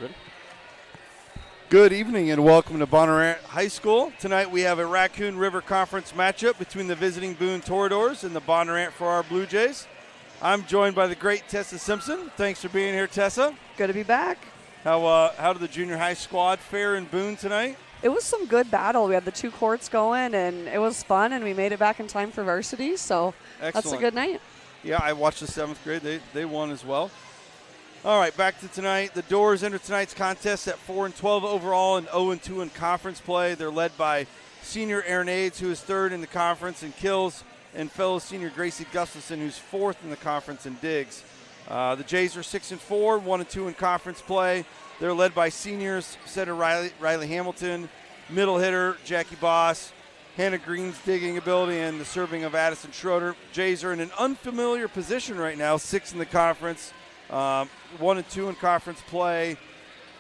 Ready? Good evening and welcome to Bonnarant High School. Tonight we have a Raccoon River Conference matchup between the visiting Boone Toreadors and the Bonnarant for our Bluejays. I'm joined by the great Tessa Simpson. Thanks for being here, Tessa. Good to be back. How did the junior high squad fare in Boone tonight? It was some good battle. We had the two courts going, and it was fun, and we made it back in time for varsity, so Excellent. That's a good night. Yeah, I watched the 7th grade. They won as well. All right, back to tonight. The Doors enter tonight's contest at 4-12 overall and 0-2 in conference play. They're led by senior Aaron Aids, who is 3rd in the conference in kills, and fellow senior Gracie Gustafson, who's 4th in the conference in digs. The Jays are 6-4, 1-2 in conference play. They're led by seniors setter Riley Hamilton, middle hitter Jackie Boss, Hannah Green's digging ability, and the serving of Addison Schroeder. Jays are in an unfamiliar position right now, 6th in the conference. 1-2 in conference play.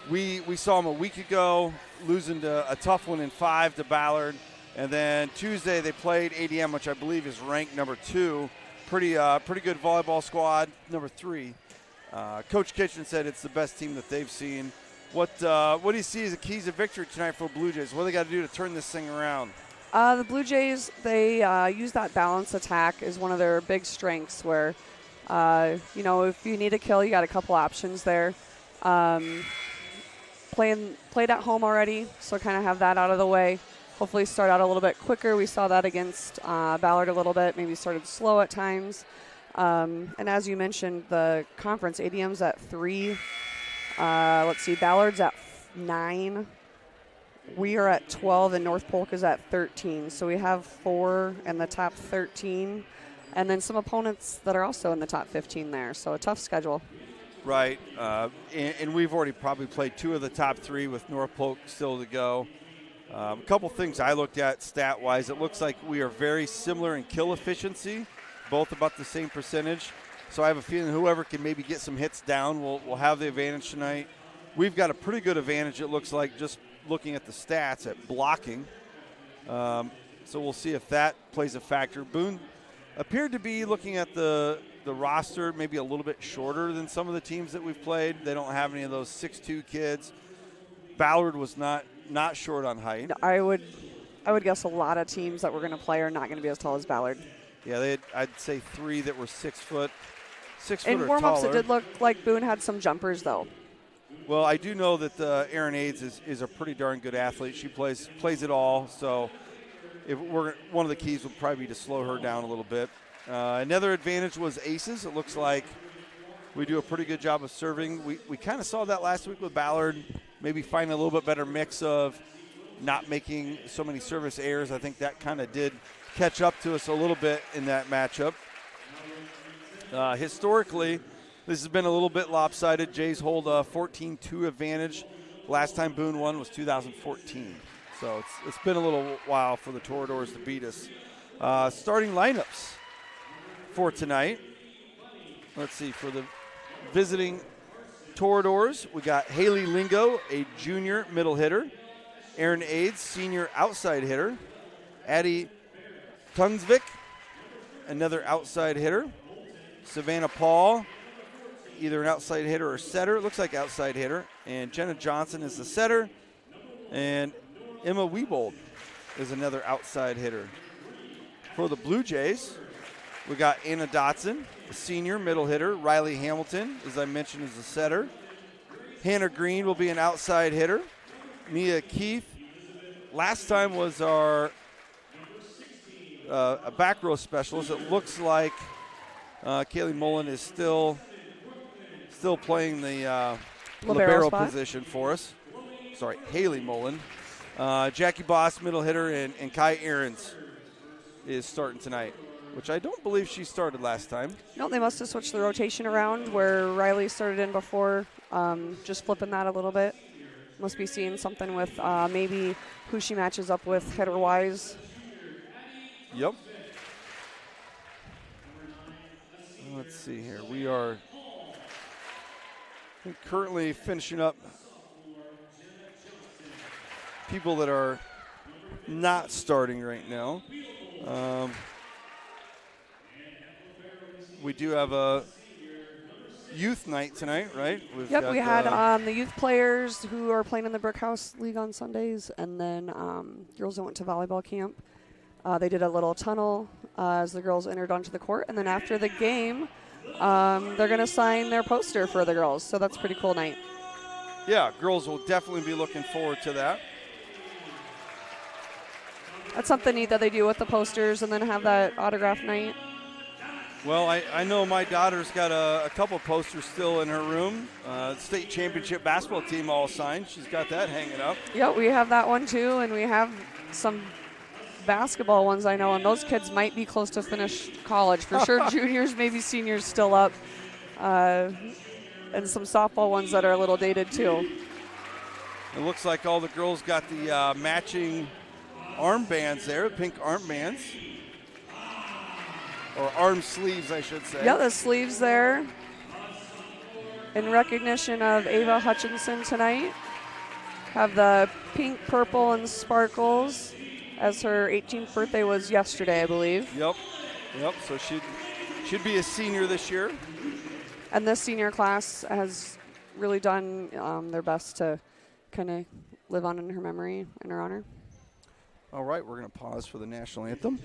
We saw them a week ago, losing to a tough one in 5 to Ballard. And then Tuesday they played ADM, which I believe is ranked number 2. Pretty good volleyball squad, number 3. Coach Kitchen said it's the best team that they've seen. What do you see as the keys of victory tonight for Blue Jays? What do they got to do to turn this thing around? The Blue Jays, they use that balance attack as one of their big strengths where if you need a kill, you got a couple options there. Played at home already, so kind of have that out of the way. Hopefully start out a little bit quicker. We saw that against Ballard a little bit. Maybe started slow at times. And as you mentioned, the conference, ADM's at 3. Ballard's at 9. We are at 12, and North Polk is at 13. So we have 4 in the top 13. And then some opponents that are also in the top 15 there. So a tough schedule. Right. And we've already probably played 2 of the top 3 with North Polk still to go. A couple things I looked at stat-wise. It looks like we are very similar in kill efficiency, both about the same percentage. So I have a feeling whoever can maybe get some hits down will have the advantage tonight. We've got a pretty good advantage, it looks like, just looking at the stats at blocking. So we'll see if that plays a factor. Boone appeared to be, looking at the roster, maybe a little bit shorter than some of the teams that we've played. They don't have any of those 6'2" kids. Ballard was not short on height. I would guess a lot of teams that we're going to play are not going to be as tall as Ballard. Yeah, I'd say 3 that were 6 foot. 6 foot in or warm-ups, taller. it did look like Boone had some jumpers, though. Well, I do know that Erin Aids is a pretty darn good athlete. She plays it all. So one of the keys would probably be to slow her down a little bit. Another advantage was aces. It looks like we do a pretty good job of serving. We kind of saw that last week with Ballard, maybe finding a little bit better mix of not making so many service errors. I think that kind of did catch up to us a little bit in that matchup. Historically, this has been a little bit lopsided. Jays hold a 14-2 advantage. Last time Boone won was 2014. So it's been a little while for the Toreadors to beat us. Starting lineups for tonight. Let's see, for the visiting Toreadors, we got Haley Lingo, a junior middle hitter. Aaron Aids, senior outside hitter. Addie Tungsvik, another outside hitter. Savannah Paul, either an outside hitter or setter. It looks like outside hitter. And Jenna Johnson is the setter. And Emma Wiebold is another outside hitter. For the Blue Jays, we got Anna Dotson, a senior middle hitter. Riley Hamilton, as I mentioned, is the setter. Hannah Green will be an outside hitter. Mia Keith, last time was our a back row specialist. It looks like Kaylee Mullen is still playing the libero position for us. Sorry, Haley Mullen. Jackie Boss, middle hitter, and Kai Ahrens is starting tonight, which I don't believe she started last time. No, they must have switched the rotation around where Riley started in before, just flipping that a little bit. Must be seeing something with maybe who she matches up with hitter-wise. Yep. Let's see here. We are currently finishing up people that are not starting right now. We do have a youth night tonight, right? Yep, we had the youth players who are playing in the Brick House League on Sundays, and then girls that went to volleyball camp. They did a little tunnel as the girls entered onto the court, and then after the game, they're going to sign their poster for the girls, so that's a pretty cool night. Yeah, girls will definitely be looking forward to that. That's something neat that they do with the posters and then have that autograph night. Well, I know my daughter's got a couple posters still in her room. State championship basketball team all signed. She's got that hanging up. Yep, we have that one too, and we have some basketball ones I know, and those kids might be close to finish college. For sure, juniors, maybe seniors still up, and some softball ones that are a little dated too. It looks like all the girls got the matching armbands there, pink armbands. Or arm sleeves, I should say. Yeah, the sleeves there. In recognition of Ava Hutchinson tonight. Have the pink, purple, and sparkles, as her 18th birthday was yesterday, I believe. Yep. So she should be a senior this year. And this senior class has really done their best to kind of live on in her memory, in her honor. All right, we're going to pause for the national anthem.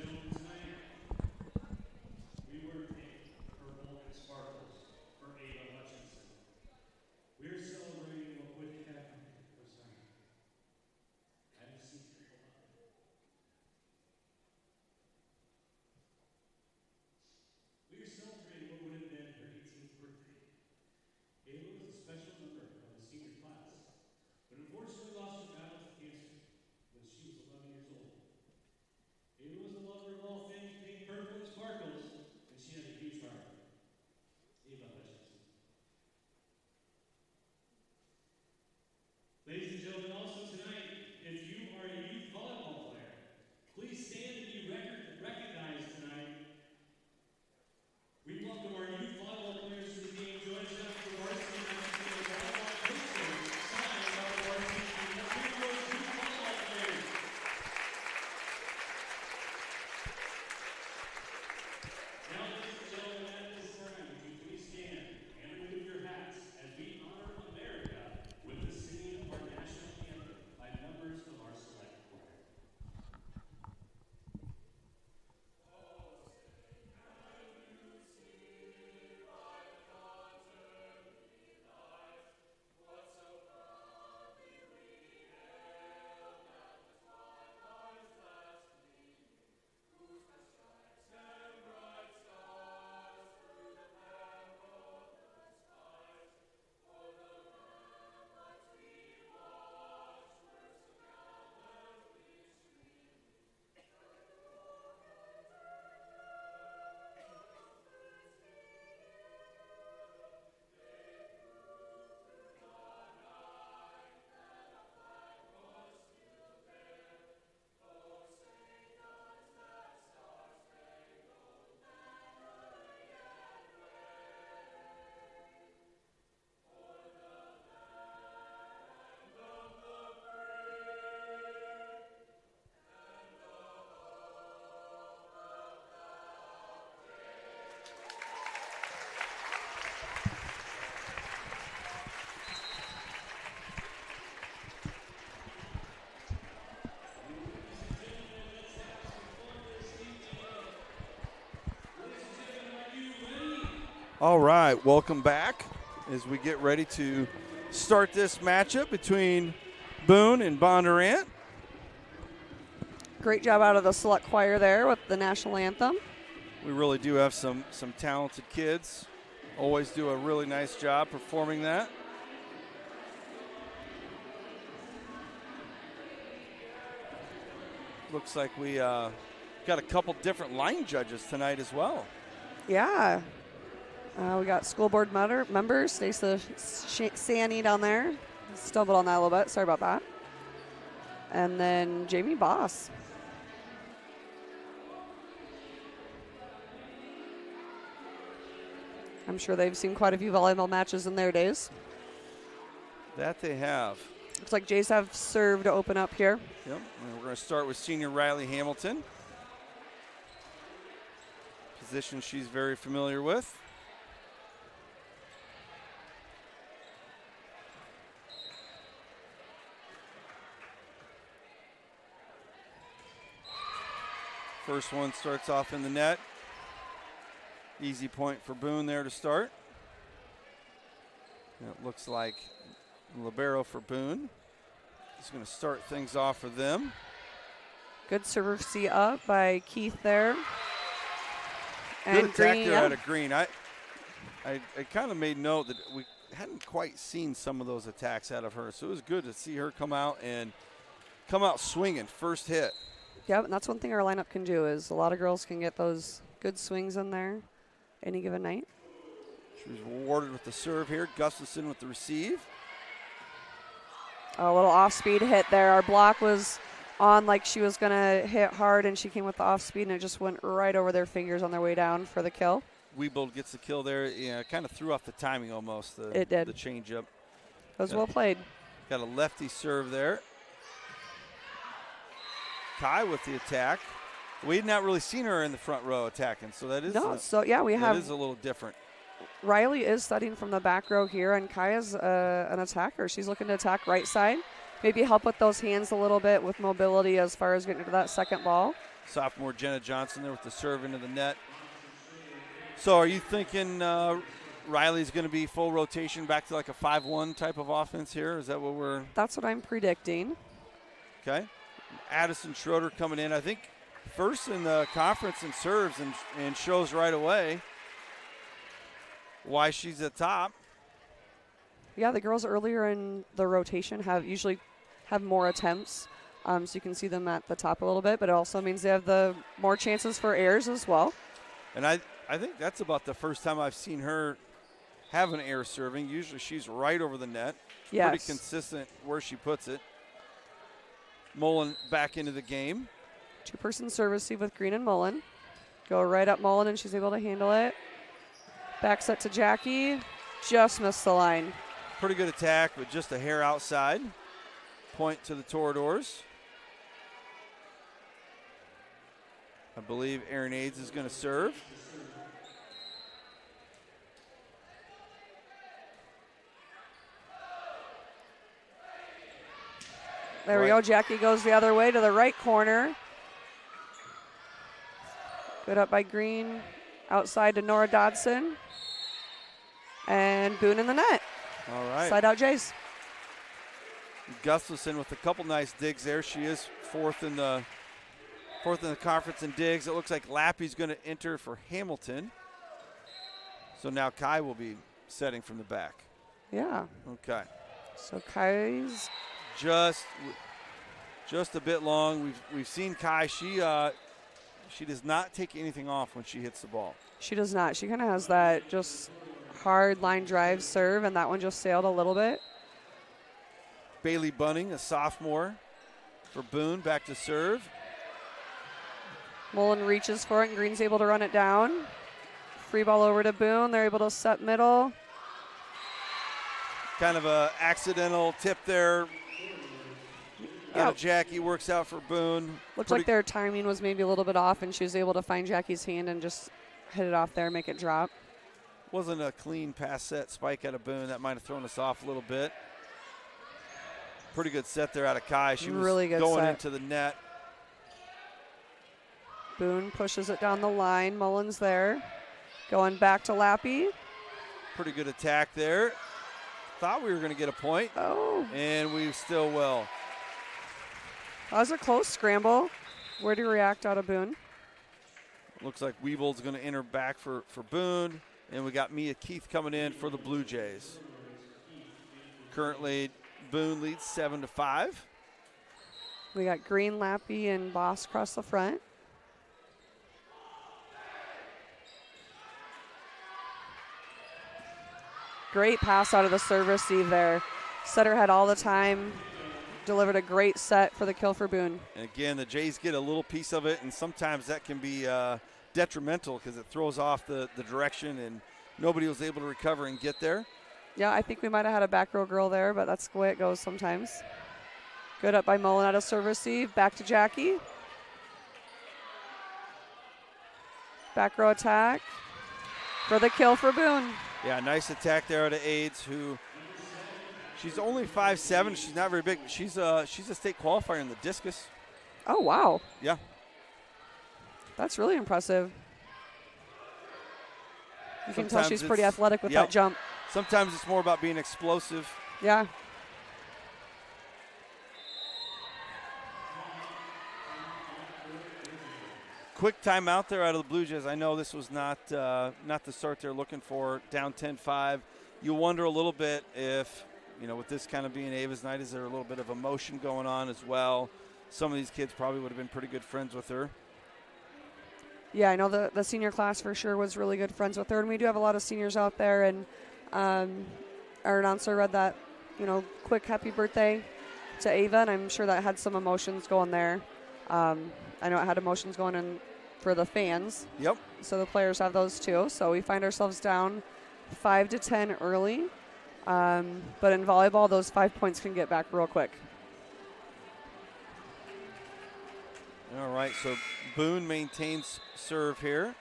Ladies and gentlemen, also tonight, if you are a youth volleyball player, please stand and be recognized tonight. We welcome our youth volleyball players to the game. Join us now for the Varsity volleyball posters signed by the Varsity team. Let's bring those youth volleyball players. Now, ladies and gentlemen, at this time, would you please stand and remove your hats as we honor America with the singing of our national anthem by members of our select choir. All right, welcome back as we get ready to start this matchup between Boone and Bondurant. Great job out of the select choir there with the national anthem. We really do have some talented kids. Always do a really nice job performing that. Looks like we got a couple different line judges tonight as well. Yeah. We got school board members, Stacey Sanny down there. Stumbled on that a little bit. Sorry about that. And then Jamie Boss. I'm sure they've seen quite a few volleyball matches in their days. That they have. Looks like Jays have served to open up here. Yep. And we're going to start with senior Riley Hamilton. Position she's very familiar with. First one starts off in the net. Easy point for Boone there to start. And it looks like libero for Boone. He's going to start things off for them. Good service up by Keith there. Good And attack Green, there yeah. out of Green. I kind of made note that we hadn't quite seen some of those attacks out of her, so it was good to see her come out swinging first hit. Yeah, and that's one thing our lineup can do is a lot of girls can get those good swings in there any given night. She was rewarded with the serve here. Gustafson with the receive. A little off-speed hit there. Our block was on like she was going to hit hard, and she came with the off-speed, and it just went right over their fingers on their way down for the kill. Weebold gets the kill there. Yeah, kind of threw off the timing almost. It did. The changeup. It was well played. Got a lefty serve there. Kai with the attack. We've not really seen her in the front row attacking, so that is we have that is a little different. Riley is studying from the back row here, and Kaya's an attacker. She's looking to attack right side, maybe help with those hands a little bit with mobility as far as getting to that second ball. Sophomore Jenna Johnson there with the serve into the net. So are you thinking Riley's going to be full rotation back to like a 5-1 type of offense here? Is that what we're... That's what I'm predicting. Okay. Addison Schroeder coming in, I think, first in the conference in serves and shows right away why she's at top. Yeah, the girls earlier in the rotation usually have more attempts, so you can see them at the top a little bit, but it also means they have the more chances for errors as well. And I think that's about the first time I've seen her have an air serving. Usually she's right over the net. Yes. Pretty consistent where she puts it. Mullen back into the game. Two-person service receive with Green and Mullen. Go right up Mullen, and she's able to handle it. Back set to Jackie. Just missed the line. Pretty good attack, but just a hair outside. Point to the Toradors. I believe Aaron Aids is going to serve. There we go. Jackie goes the other way to the right corner. Good up by Green. Outside to Nora Dodson. And Boone in the net. All right. Side out Jays. Gustafson with a couple nice digs there. She is fourth in the conference in digs. It looks like Lappy's going to enter for Hamilton. So now Kai will be setting from the back. Yeah. Okay. So Kai's just a bit long. We've seen Kai. She does not take anything off when she hits the ball. She does not. She kind of has that just hard line drive serve, and that one just sailed a little bit. Bailey Bunning, a sophomore for Boone, back to serve. Mullen reaches for it, and Green's able to run it down. Free ball over to Boone. They're able to set middle. Kind of a accidental tip there. Yeah. Jackie works out for Boone. Looks like their timing was maybe a little bit off, and she was able to find Jackie's hand and just hit it off there, make it drop. Wasn't a clean pass set spike out of Boone. That might have thrown us off a little bit. Pretty good set there out of Kai. She was really good going set. into the net. Boone pushes it down the line. Mullen's there. Going back to Lappy. Pretty good attack there. Thought we were going to get a point. Oh. And we still will. That was a close scramble. Where do you react out of Boone? Looks like Weebold's going to enter back for Boone. And we got Mia Keith coming in for the Blue Jays. Currently, Boone leads 7-5. We got Green, Lappy, and Boss across the front. Great pass out of the serve receive there. Setter had all the time. Delivered a great set for the kill for Boone. And again, the Jays get a little piece of it, and sometimes that can be detrimental because it throws off the direction, and nobody was able to recover and get there. Yeah, I think we might have had a back row girl there, but that's the way it goes sometimes. Good up by Mullen out of serve receive. Back to Jackie. Back row attack for the kill for Boone. Yeah, nice attack there out of Aids, who she's only 5'7". She's not very big. She's a state qualifier in the discus. Oh, wow. Yeah. That's really impressive. You can tell Sometimes she's pretty it's- athletic with yep. that jump. Sometimes it's more about being explosive. Yeah. Quick timeout there out of the Blue Jays. I know this was not the start they're looking for, down 10-5. You wonder a little bit if, with this kind of being Ava's night, is there a little bit of emotion going on as well? Some of these kids probably would have been pretty good friends with her. Yeah, I know the senior class for sure was really good friends with her, and we do have a lot of seniors out there, and our announcer read that, quick happy birthday to Ava, and I'm sure that had some emotions going there. I know it had emotions going in for the fans. Yep. So the players have those too. So we find ourselves down 5-10 early. But in volleyball, those 5 points can get back real quick. All right, so Boone maintains serve here.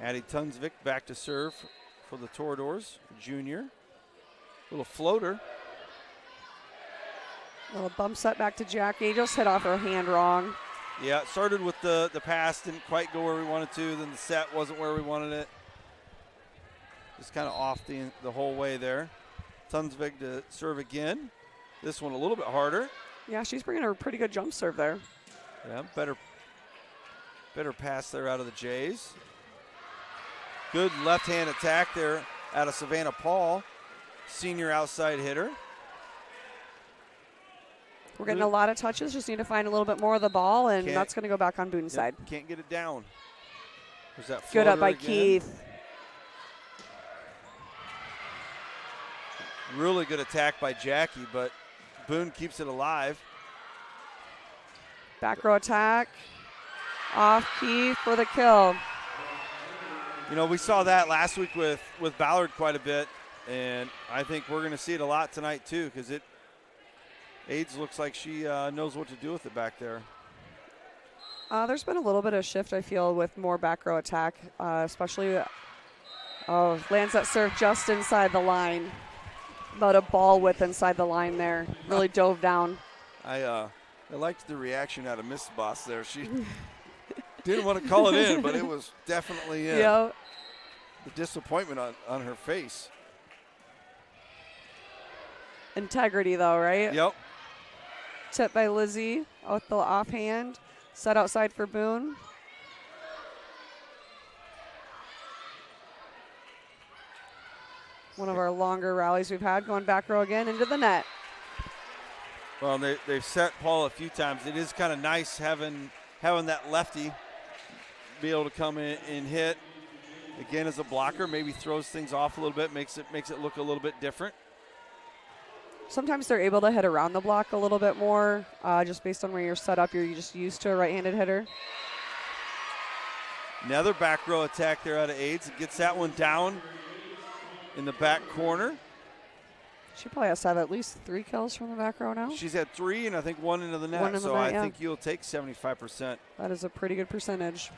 Addie Tunsvik back to serve for the Toradors, junior. Little floater. Little bump set back to Jackie. Just hit off her hand wrong. Yeah, it started with the pass, didn't quite go where we wanted to. Then the set wasn't where we wanted it. Just kind of off the whole way there. Tunsvik to serve again. This one a little bit harder. Yeah, she's bringing her a pretty good jump serve there. Yeah, better pass there out of the Jays. Good left-hand attack there out of Savannah Paul, senior outside hitter. We're getting a lot of touches. Just need to find a little bit more of the ball, and that's going to go back on Boone's side. Can't get it down. There's that good up by again. Keith. Really good attack by Jackie, but Boone keeps it alive. Back row attack. Off Keith for the kill. We saw that last week with Ballard quite a bit, and I think we're going to see it a lot tonight too, because AIDS looks like she knows what to do with it back there. There's been a little bit of shift, I feel, with more back row attack, especially lands that serve just inside the line. About a ball width inside the line there. Really dove down. I liked the reaction out of Miss Boss there. She didn't want to call it in, but it was definitely in. Yep. The disappointment on her face. Integrity, though, right? Yep. Tip by Lizzie with the offhand. Set outside for Boone. One of our longer rallies we've had, going back row again into the net. Well, they've set Paul a few times. It is kind of nice having that lefty be able to come in and hit. Again, as a blocker, maybe throws things off a little bit, makes it look a little bit different. Sometimes they're able to hit around the block a little bit more, just based on where you're set up. You're just used to a right-handed hitter. Another back row attack there out of AIDS. Gets that one down in the back corner. She probably has to have at least 3 kills from the back row now. She's had 3 and I think 1 into the net. One in the so net, I think you'll take 75%. That is a pretty good percentage.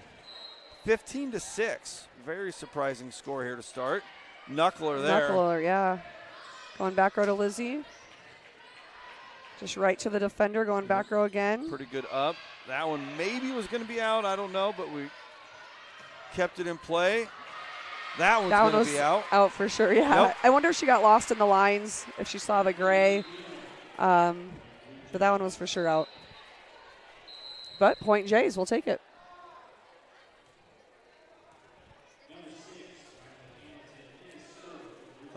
15-6. Very surprising score here to start. Knuckler there. Knuckler, yeah. Going back row to Lizzie. Just right to the defender, going back row again. Pretty good up. That one maybe was going to be out. I don't know, but we kept it in play. That one's going to be out. Out for sure, yeah. Yep. I wonder if she got lost in the lines, if she saw the gray. But that one was for sure out. But point Jays, we'll take it.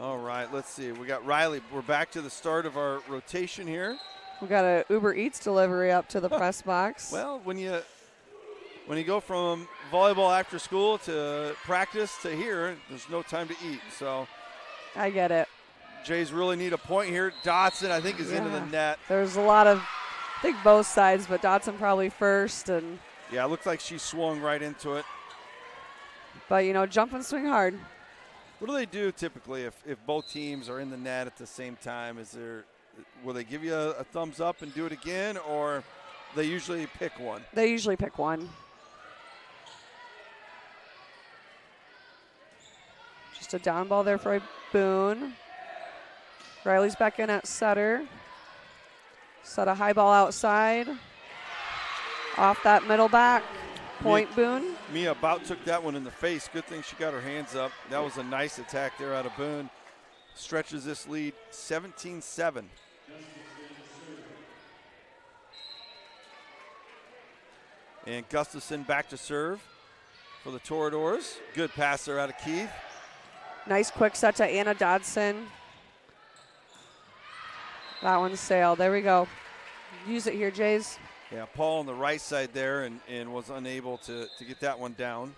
All right, let's see. We got Riley. We're back to the start of our rotation here. We got a Uber Eats delivery up to the press box. Well, when you go from volleyball after school to practice to here, there's no time to eat. So I get it. Jays really need a point here. Dotson, I think, is into the net. There's a lot of, I think both sides, but Dotson probably first. And yeah, it looks like she swung right into it. But, jump and swing hard. What do they do typically if both teams are in the net at the same time? Will they give you a thumbs up and do it again, or they usually pick one? They usually pick one. Just a down ball there for Boone. Riley's back in at setter. Set a high ball outside. Off that middle back. Point Boone. Mia about took that one in the face. Good thing she got her hands up. That was a nice attack there out of Boone. Stretches this lead 17-7. And Gustafson back to serve for the Toradors. Good pass there out of Keith. Nice quick set to Anna Dodson. That one sailed. There we go. Use it here, Jays. Yeah, Paul on the right side there and was unable to get that one down.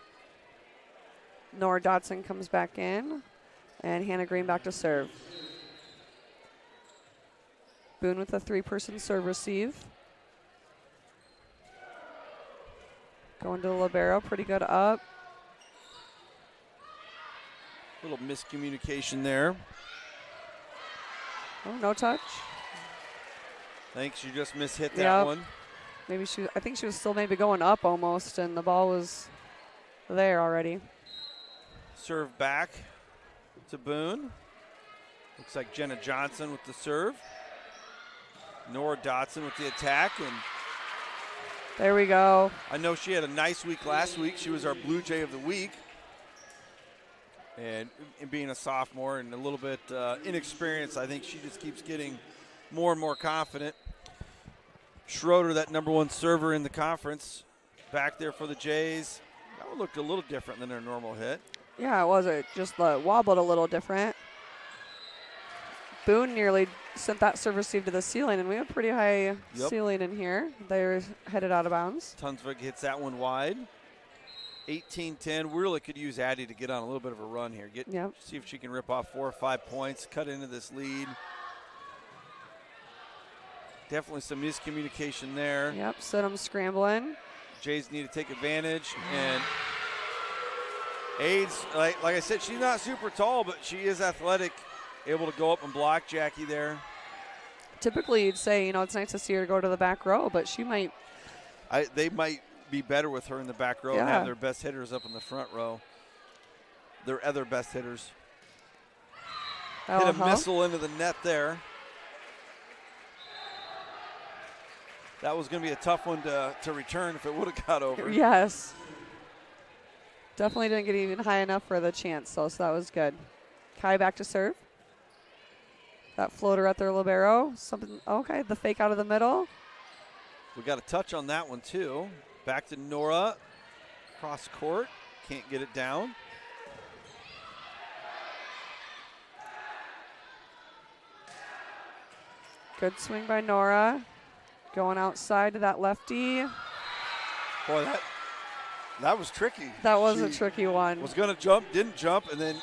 Nora Dodson comes back in. And Hannah Green back to serve. Boone with a 3-person serve receive. Going to the libero, pretty good up. Little miscommunication there. Oh, no touch. I think she just mishit that one. Maybe I think she was still maybe going up almost, and the ball was there already. Serve back to Boone. Looks like Jenna Johnson with the serve. Nora Dotson with the attack. And there we go. I know she had a nice week last week. She was our Blue Jay of the week. And being a sophomore and a little bit inexperienced, I think she just keeps getting more and more confident. Schroeder, that #1 server in the conference, back there for the Jays. That one looked a little different than her normal hit. Yeah, it was. It just wobbled a little different. Boone nearly sent that serve receive to the ceiling, and we have pretty high ceiling in here. They're headed out of bounds. Tunsvig hits that one wide. 18-10. We really could use Addie to get on a little bit of a run here. See if she can rip off 4 or 5 points, cut into this lead. Definitely some miscommunication there. Yep, Sidham scrambling. Jays need to take advantage. And Aids, like I said, she's not super tall, but she is athletic, able to go up and block Jackie there. Typically you'd say, it's nice to see her go to the back row, but she might. They might be better with her in the back row and have their best hitters up in the front row. Their other best hitters. Hit a missile into the net there. That was going to be a tough one to return if it would have got over. Yes. Definitely didn't get even high enough for the chance, so that was good. Kai back to serve. That floater at their libero. Okay, the fake out of the middle. We got a touch on that one, too. Back to Nora. Cross court. Can't get it down. Good swing by Nora. Going outside to that lefty. Boy, that was tricky. That was a tricky one. Was going to jump, didn't jump, and then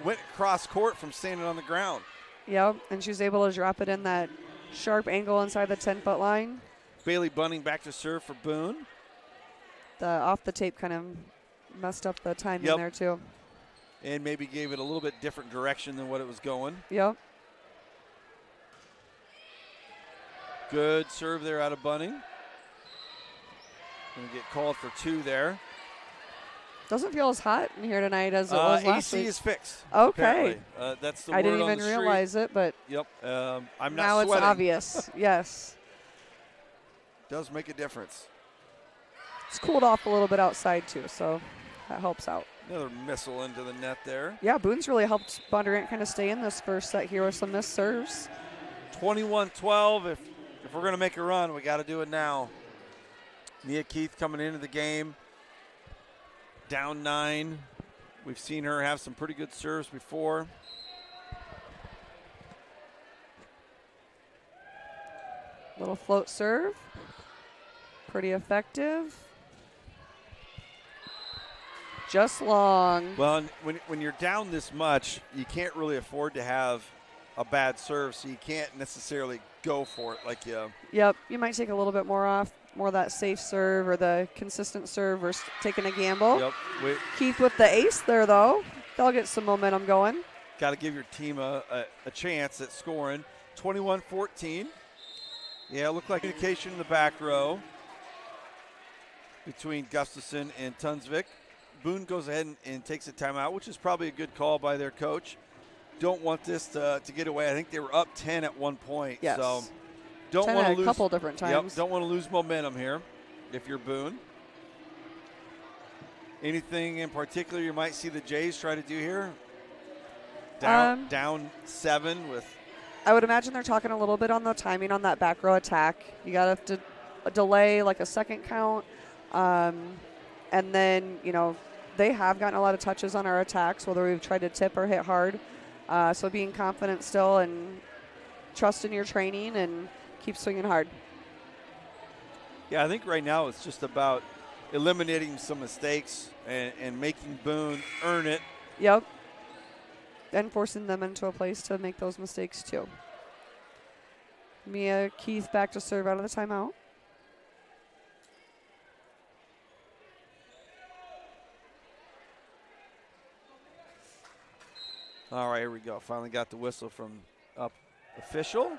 went cross court from standing on the ground. Yep, and she was able to drop it in that sharp angle inside the 10-foot line. Bailey Bunning back to serve for Boone. The off the tape kind of messed up the timing there too. And maybe gave it a little bit different direction than what it was going. Yep. Good serve there out of Bunning. Going to get called for 2 there. Doesn't feel as hot in here tonight as it was last week. AC is fixed. Okay. That's the I word didn't on even the street. realize it, but I'm not now sweating. it's obvious. Yes. Does make a difference. It's cooled off a little bit outside too, so that helps out. Another missile into the net there. Yeah, Boone's really helped Bondurant kind of stay in this first set here with some missed serves. 21-12. If we're going to make a run, we got to do it now. Nia Keith coming into the game. Down 9. We've seen her have some pretty good serves before. Little float serve. Pretty effective. Just long. Well, when you're down this much, you can't really afford to have a bad serve, so you can't necessarily go for it like you. Yep, you might take a little bit more off, more of that safe serve or the consistent serve versus taking a gamble. Yep. Keith with the ace there, though. They'll get some momentum going. Got to give your team a chance at scoring. 21-14. Yeah, it looked like communication in the back row between Gustafson and Tunsvik. Boone goes ahead and takes a timeout, which is probably a good call by their coach. Don't want this to get away. I think they were up 10 at one point. Yes. So don't want to lose. A couple different times. Yep, don't want to lose momentum here. if you're Boone. Anything in particular you might see the Jays try to do here? Down 7 with. I would imagine they're talking a little bit on the timing on that back row attack. You got to delay like a second count. And then, they have gotten a lot of touches on our attacks, whether we've tried to tip or hit hard. So being confident still and trust in your training and keep swinging hard. Yeah, I think right now it's just about eliminating some mistakes and making Boone earn it. Yep. And forcing them into a place to make those mistakes too. Mia Keith back to serve out of the timeout. All right, here we go. Finally got the whistle from up official.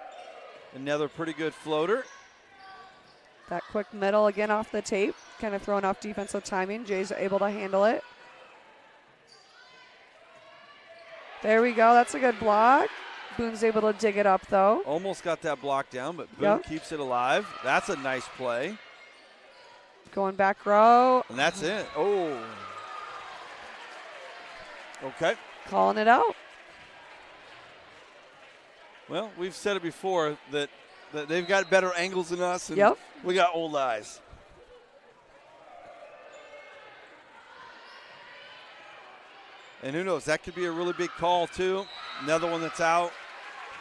Another pretty good floater. That quick middle again off the tape, kind of throwing off defensive timing. Jay's able to handle it. There we go. That's a good block. Boone's able to dig it up, though. Almost got that block down, but Boone keeps it alive. That's a nice play. Going back row. And that's it. Oh. Okay. Calling it out. Well, we've said it before that they've got better angles than us, and we got old eyes. And who knows, that could be a really big call, too. Another one that's out.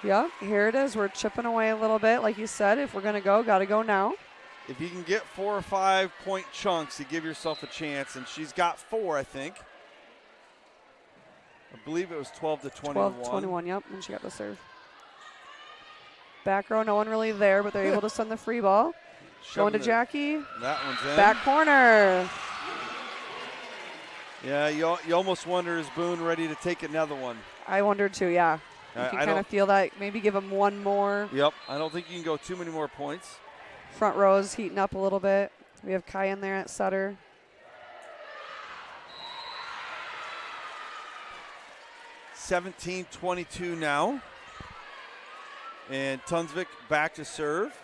Yep, here it is. We're chipping away a little bit. Like you said, if we're going to go, got to go now. If you can get 4 or 5 point chunks to give yourself a chance, and she's got 4, I think. I believe it was 12 to 21. 12-21, yep, when she got the serve. Back row, no one really there, but they're able to send the free ball. Going to Jackie. That one's in. Back corner. Yeah, you almost wonder, is Boone ready to take another one? I wondered too, yeah. You can kind of feel that. Maybe give them one more. Yep, I don't think you can go too many more points. Front row's heating up a little bit. We have Kai in there at setter. (17-22) now. And Tunsvik back to serve.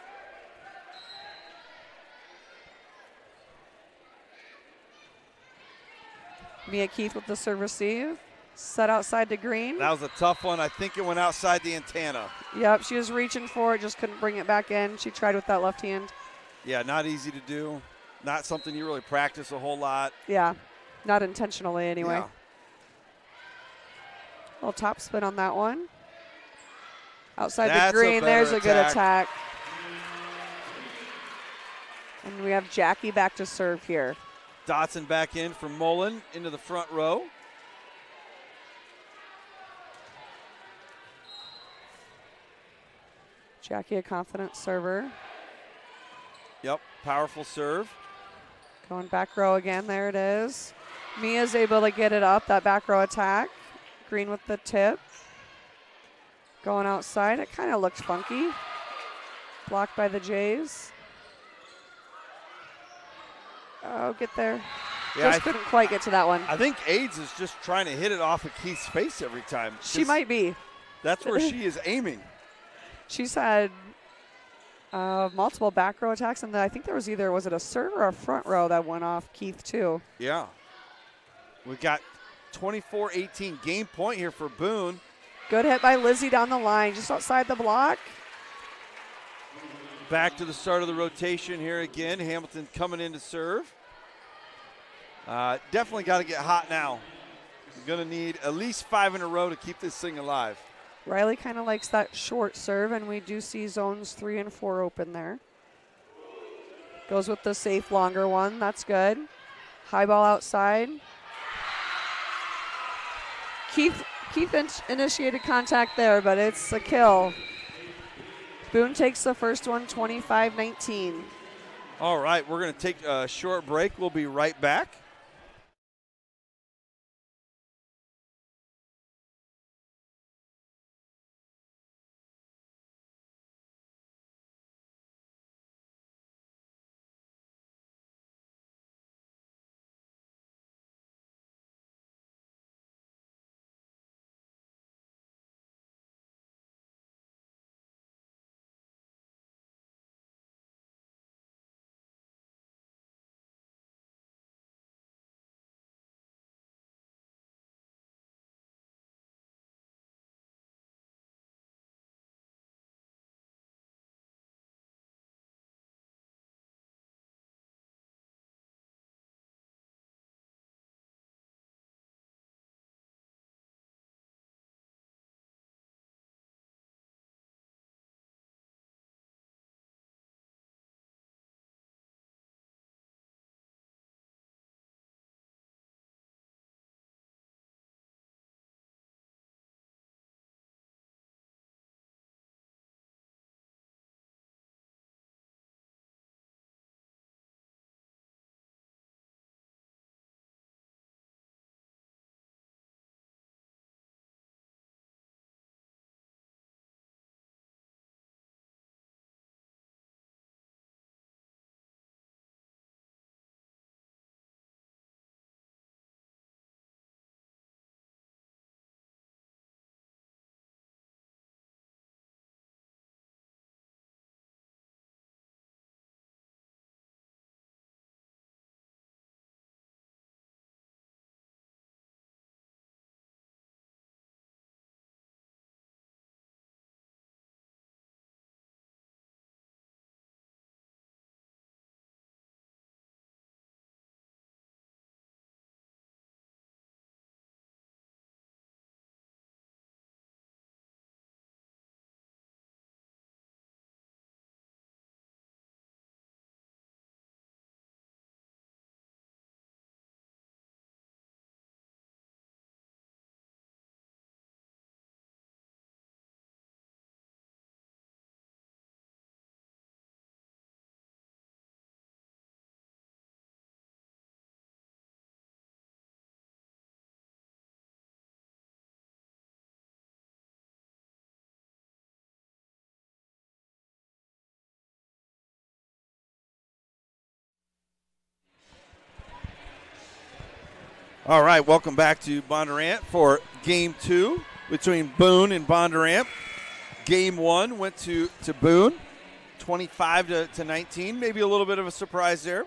Mia Keith with the serve receive. Set outside to Green. That was a tough one. I think it went outside the antenna. Yep, she was reaching for it, just couldn't bring it back in. She tried with that left hand. Yeah, not easy to do. Not something you really practice a whole lot. Yeah, not intentionally anyway. Yeah. Little top spin on that one. Outside That's the Green, there's a good attack. And we have Jackie back to serve here. Dotson back in for Mullen into the front row. Jackie, a confident server. Yep, powerful serve. Going back row again, there it is. Mia's able to get it up, that back row attack. Green with the tip. Going outside, it kind of looks funky. Blocked by the Jays. Oh, get there. Yeah, just couldn't quite get to that one. I think AIDS is just trying to hit it off of Keith's face every time. She might be. That's where she is aiming. She's had multiple back row attacks, and I think there was was it a serve or a front row that went off Keith too? Yeah. We got 24-18 game point here for Boone. Good hit by Lizzie down the line, just outside the block. Back to the start of the rotation here again. Hamilton coming in to serve. Definitely got to get hot now. We're going to need at least 5 in a row to keep this thing alive. Riley kind of likes that short serve, and we do see zones 3 and 4 open there. Goes with the safe longer one. That's good. High ball outside. Keith initiated contact there, but it's a kill. Boone takes the first one, 25-19. All right, we're going to take a short break. We'll be right back. All right, welcome back to Bondurant for Game 2 between Boone and Bondurant. Game 1 went to Boone, 25 to 19. Maybe a little bit of a surprise there.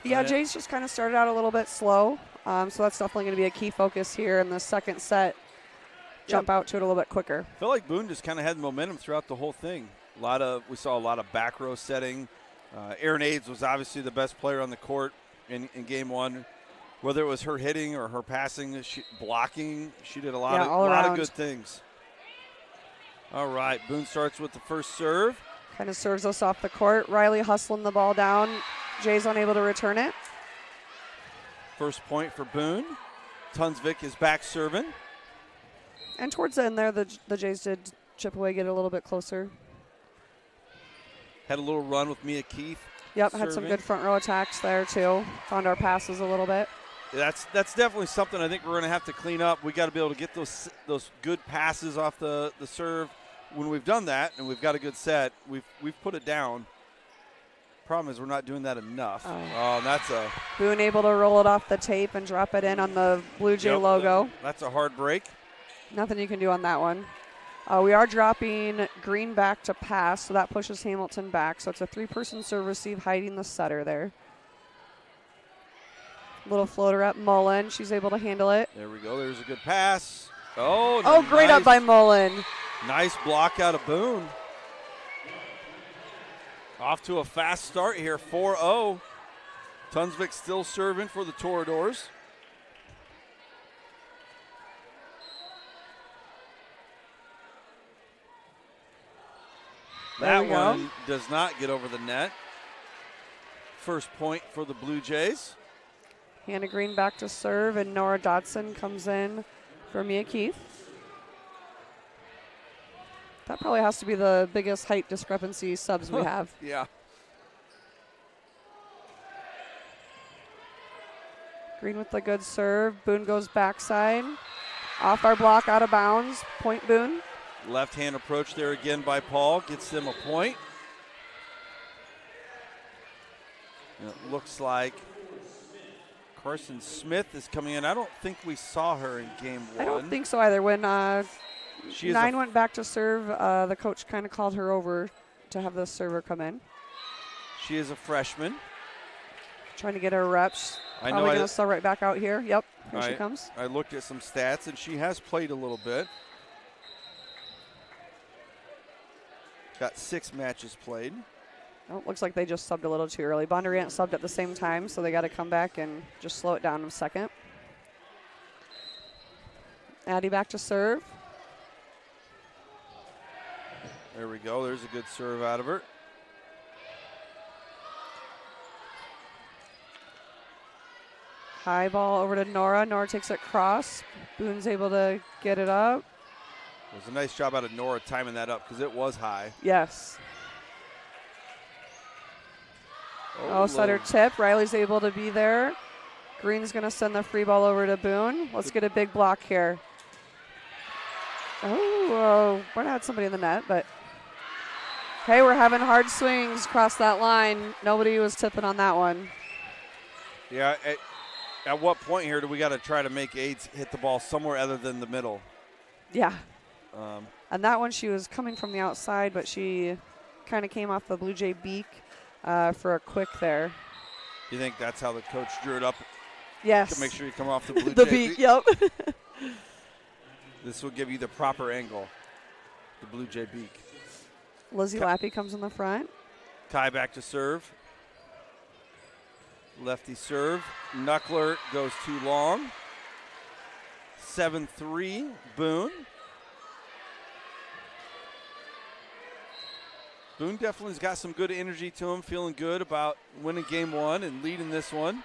Yeah, Jays just kind of started out a little bit slow, so that's definitely going to be a key focus here in the second set. Jump out to it a little bit quicker. I feel like Boone just kind of had momentum throughout the whole thing. We saw a lot of back row setting. Erin Aids was obviously the best player on the court in Game 1. Whether it was her hitting or her passing, blocking, she did a lot of good things. All right, Boone starts with the first serve. Kind of serves us off the court. Riley hustling the ball down. Jay's unable to return it. First point for Boone. Tunsvik is back serving. And towards the end there, the Jays did chip away, get a little bit closer. Had a little run with Mia Keith. Yep, serving. Had some good front row attacks there too. Found our passes a little bit. That's definitely something I think we're going to have to clean up. We got to be able to get those good passes off the serve. When we've done that and we've got a good set, we've put it down. Problem is we're not doing that enough. That's a Boone able to roll it off the tape and drop it in on the Blue Jay logo. That's a hard break. Nothing you can do on that one. We are dropping Green back to pass, so that pushes Hamilton back. So it's a 3-person serve receive, hiding the setter there. Little floater up Mullen. She's able to handle it. There we go. There's a good pass. Great up by Mullen. Nice block out of Boone. Off to a fast start here, 4-0. Tunsvik still serving for the Toreadors. That one does not get over the net. First point for the Blue Jays. Hannah Green back to serve, and Nora Dotson comes in for Mia Keith. That probably has to be the biggest height discrepancy subs we have. Yeah. Green with the good serve. Boone goes backside. Off our block, out of bounds. Point Boone. Left hand approach there again by Paul. Gets them a point. And it looks like Carson Smith is coming in. I don't think we saw her in Game 1. I don't think so either. When Nine went back to serve, the coach kind of called her over to have the server come in. She is a freshman. Trying to get her reps. I Probably know. going to sell right back out here. Yep, here she comes. I looked at some stats, and she has played a little bit. Got 6 matches played. Oh, looks like they just subbed a little too early. Bondurant subbed at the same time, so they got to come back and just slow it down in a second. Addie back to serve. There we go. There's a good serve out of her. High ball over to Nora. Nora takes it cross. Boone's able to get it up. It was a nice job out of Nora timing that up because it was high. Yes. Setter tip. Riley's able to be there. Green's going to send the free ball over to Boone. Let's get a big block here. We're going to have somebody in the net, but hey, we're having hard swings across that line. Nobody was tipping on that one. Yeah, at what point here do we got to try to make Aids hit the ball somewhere other than the middle? Yeah. And that one, she was coming from the outside, but she kind of came off the Blue Jay beak for a quick there. You think that's how the coach drew it up? Yes. To make sure you come off the Blue the Jay beak. Yep. This will give you the proper angle, the Blue Jay beak. Lizzie Lappy comes in the front. Tie back to serve. Lefty serve. Knuckler goes too long. 7-3, Boone. Boone definitely has got some good energy to him, feeling good about winning Game 1 and leading this one.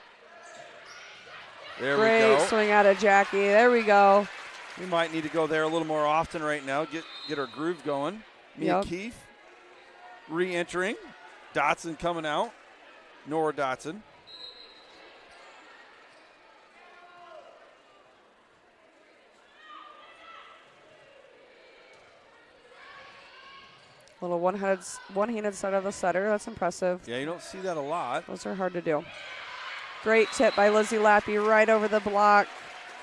There we go. Great swing out of Jackie. There we go. We might need to go there a little more often right now, get our groove going. Mia Keith re-entering. Dotson coming out. Nora Dotson. Little one-handed set of the setter. That's impressive. Yeah, you don't see that a lot. Those are hard to do. Great tip by Lizzie Lappy right over the block.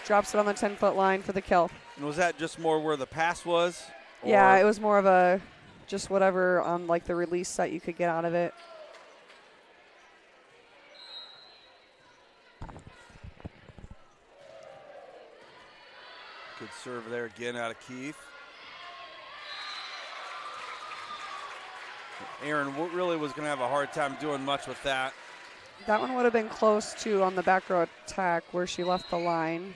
Drops it on the 10-foot line for the kill. And was that just more where the pass was? Yeah, it was more of a just whatever like the release that you could get out of it. Good serve there again out of Keith. Aaron really was going to have a hard time doing much with that. That one would have been close to on the back row attack where she left the line.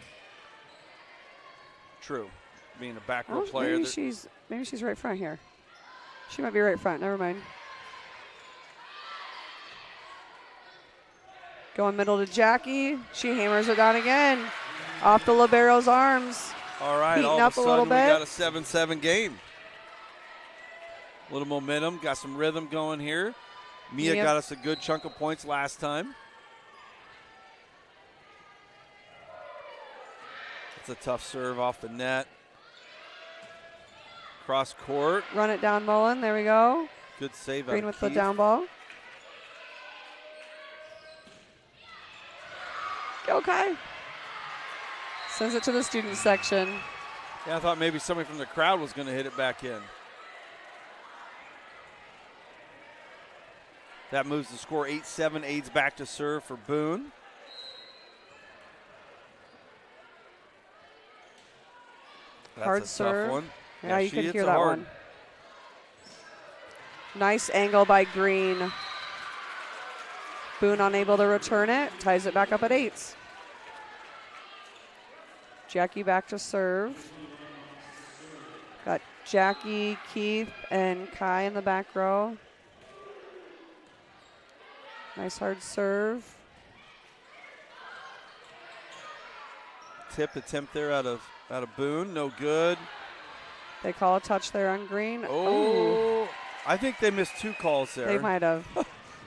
True. Being a back row player. Maybe she's right front here. She might be right front. Never mind. Going middle to Jackie. She hammers it down again. Off the libero's arms. All right, Heating all up of a a little sudden we bit. got a 7-7 game. A little momentum, got some rhythm going here. Mia got us a good chunk of points last time. It's a tough serve off the net. Cross court. Run it down Mullen. There we go. Good save Green out with of the Keith. down ball. Okay. Sends it to the student section. Yeah, I thought maybe somebody from the crowd was going to hit it back in. That moves the score 8-7, aids back to serve for Boone. That's Hard a serve. tough one. Yeah, you she can hits hear it that hard. one. Nice angle by Green. Boone unable to return it. Ties it back up at 8. Jackie back to serve. Got Jackie, Keith, and Kai in the back row. Nice hard serve. Tip attempt there out of Boone, no good. They call a touch there on Green. Oh, I think they missed 2 calls there. They might have.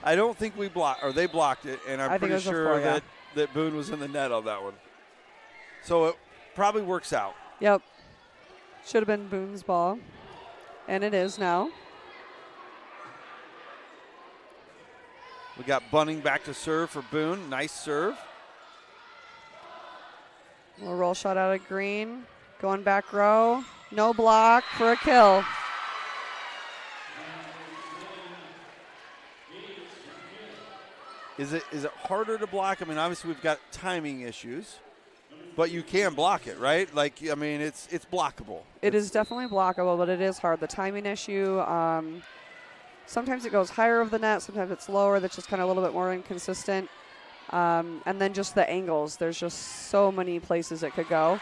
I don't think we blocked, or they blocked it, and I'm I think it pretty was a sure four, yeah. that Boone was in the net on that one. So it probably works out. Yep. Should have been Boone's ball. And it is now. We got Bunning back to serve for Boone. Nice serve. A roll shot out of Green. Going back row. No block for a kill. Is it harder to block? I mean, obviously we've got timing issues, but you can block it, right? Like, I mean, it's blockable. It is definitely blockable, but it is hard. The timing issue, sometimes it goes higher of the net, sometimes it's lower. That's just kind of a little bit more inconsistent. And then just the angles. There's just so many places it could go.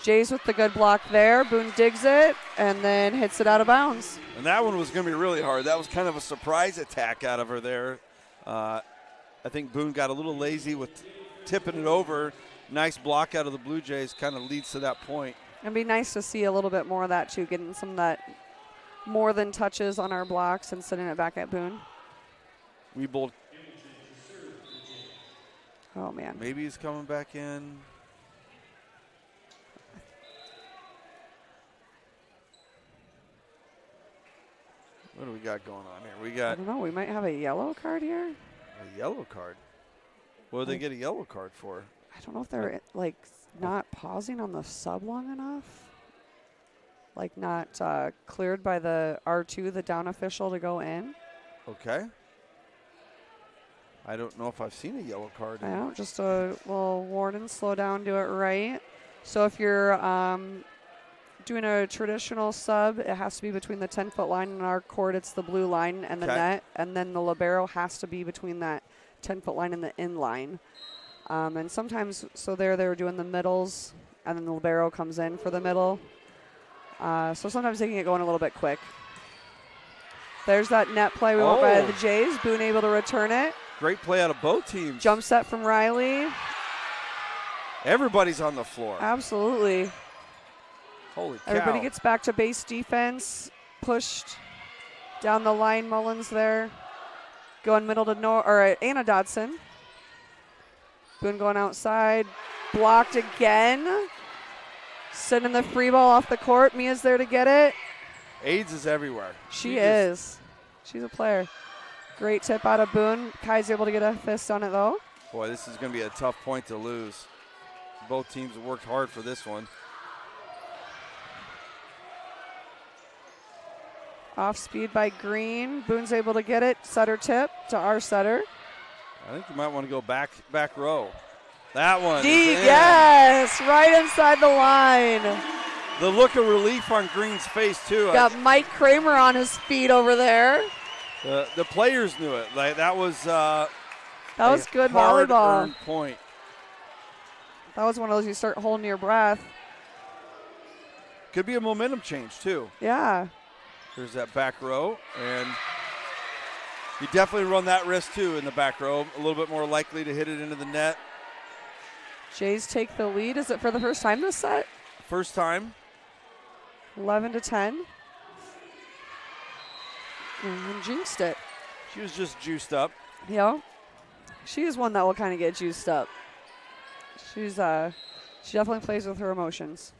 Jays with the good block there. Boone digs it and then hits it out of bounds. And that one was going to be really hard. That was kind of a surprise attack out of her there. I think Boone got a little lazy with tipping it over. Nice block out of the Blue Jays kind of leads to that point. It'd be nice to see a little bit more of that too, getting some of that more than touches on our blocks and sending it back at Boone. Weebold. Oh, man. Maybe he's coming back in. What do we got going on here? We I got don't know. We might have a yellow card here. a yellow card. What did they get a yellow card for? I don't know if they're like not pausing on the sub long enough. Like not cleared by the R2, the down official, to go in. Okay. I don't know if I've seen a yellow card. I don't, just a little warning, slow down, do it right. So if you're doing a traditional sub, it has to be between the 10-foot line and our court. It's the blue line and the net, and then the libero has to be between that 10-foot line and the in line. And sometimes, so they were doing the middles, and then the libero comes in for the middle. So sometimes they can get going a little bit quick. There's that net play we want by the Jays. Boone able to return it. Great play out of both teams. Jump set from Riley. Everybody's on the floor. Absolutely. Holy cow. Everybody gets back to base defense. Pushed down the line. Mullins there. Going middle to Anna Dodson. Boone going outside. Blocked again. Sending the free ball off the court. Mia's there to get it. AIDS is everywhere. She is. She's a player. Great tip out of Boone. Kai's able to get a fist on it, though. Boy, this is going to be a tough point to lose. Both teams have worked hard for this one. Off speed by Green. Boone's able to get it. Setter tip to our setter. I think you might want to go back row. That one. Deep, yes, right inside the line. The look of relief on Green's face, too. Got Mike Kramer on his feet over there. The players knew it. Like that was good hard volleyball. earned point. That was one of those you start holding your breath. Could be a momentum change, too. Yeah. There's that back row, and you definitely run that risk, too, in the back row. A little bit more likely to hit it into the net. Jays take the lead. Is it for the first time this set? First time. 11-10. And jinxed it. She was just juiced up. Yeah. She is one that will kind of get juiced up. She definitely plays with her emotions.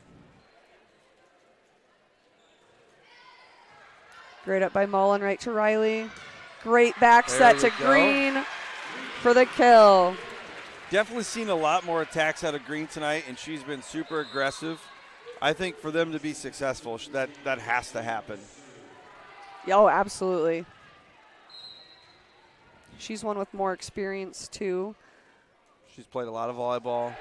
Great up by Mullen, right to Riley. Great back set to Green for the kill. Definitely seen a lot more attacks out of Green tonight, and she's been super aggressive. I think for them to be successful, that has to happen. Oh, absolutely. She's one with more experience, too. She's played a lot of volleyball.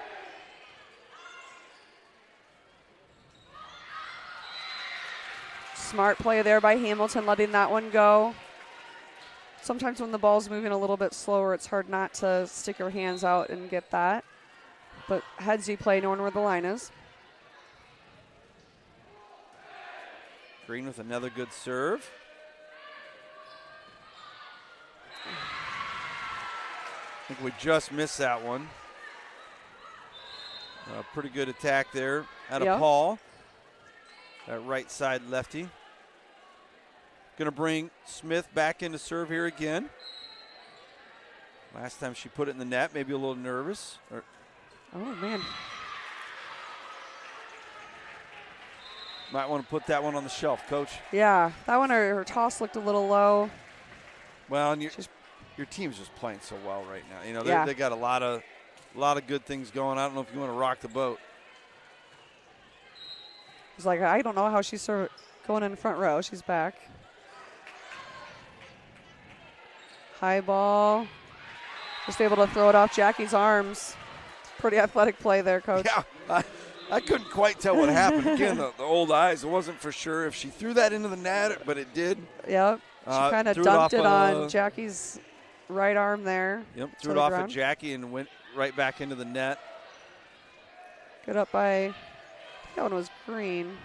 Smart play there by Hamilton, letting that one go. Sometimes when the ball's moving a little bit slower, it's hard not to stick your hands out and get that. But headsy play, knowing where the line is. Green with another good serve. I think we just missed that one. Pretty good attack there out of Paul. That right side lefty. Going to bring Smith back into serve here again. Last time she put it in the net, maybe a little nervous. Oh, man. Might want to put that one on the shelf, Coach. Yeah, that one, her toss looked a little low. Well, and your team's just playing so well right now. You know, Yeah. they got a lot of good things going. I don't know if you want to rock the boat. It's like, I don't know how she's going in front row. She's back. High ball. Just able to throw it off Jackie's arms. Pretty athletic play there, Coach. Yeah, I couldn't quite tell what happened. Again, the old eyes. I wasn't for sure if she threw that into the net, but it did. Yep. She kind of dumped it on Jackie's right arm there. Yep, threw it off at Jackie and went right back into the net. Good up by, that one was Green.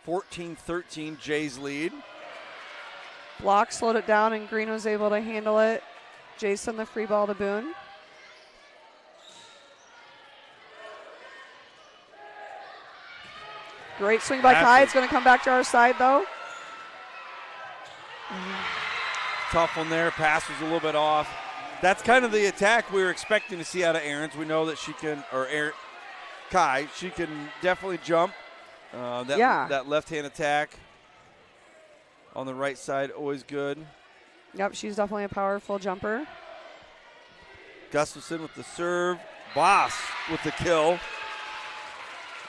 14-13, Jays lead. Block slowed it down, and Green was able to handle it. Jason, the free ball to Boone. Great swing by Kai. It's going to come back to our side, though. Tough one there. Pass was a little bit off. That's kind of the attack we were expecting to see out of Aarons. We know that she can, Kai, she can definitely jump. That left-hand attack on the right side, always good. Yep, she's definitely a powerful jumper. Gustafson with the serve. Boss with the kill.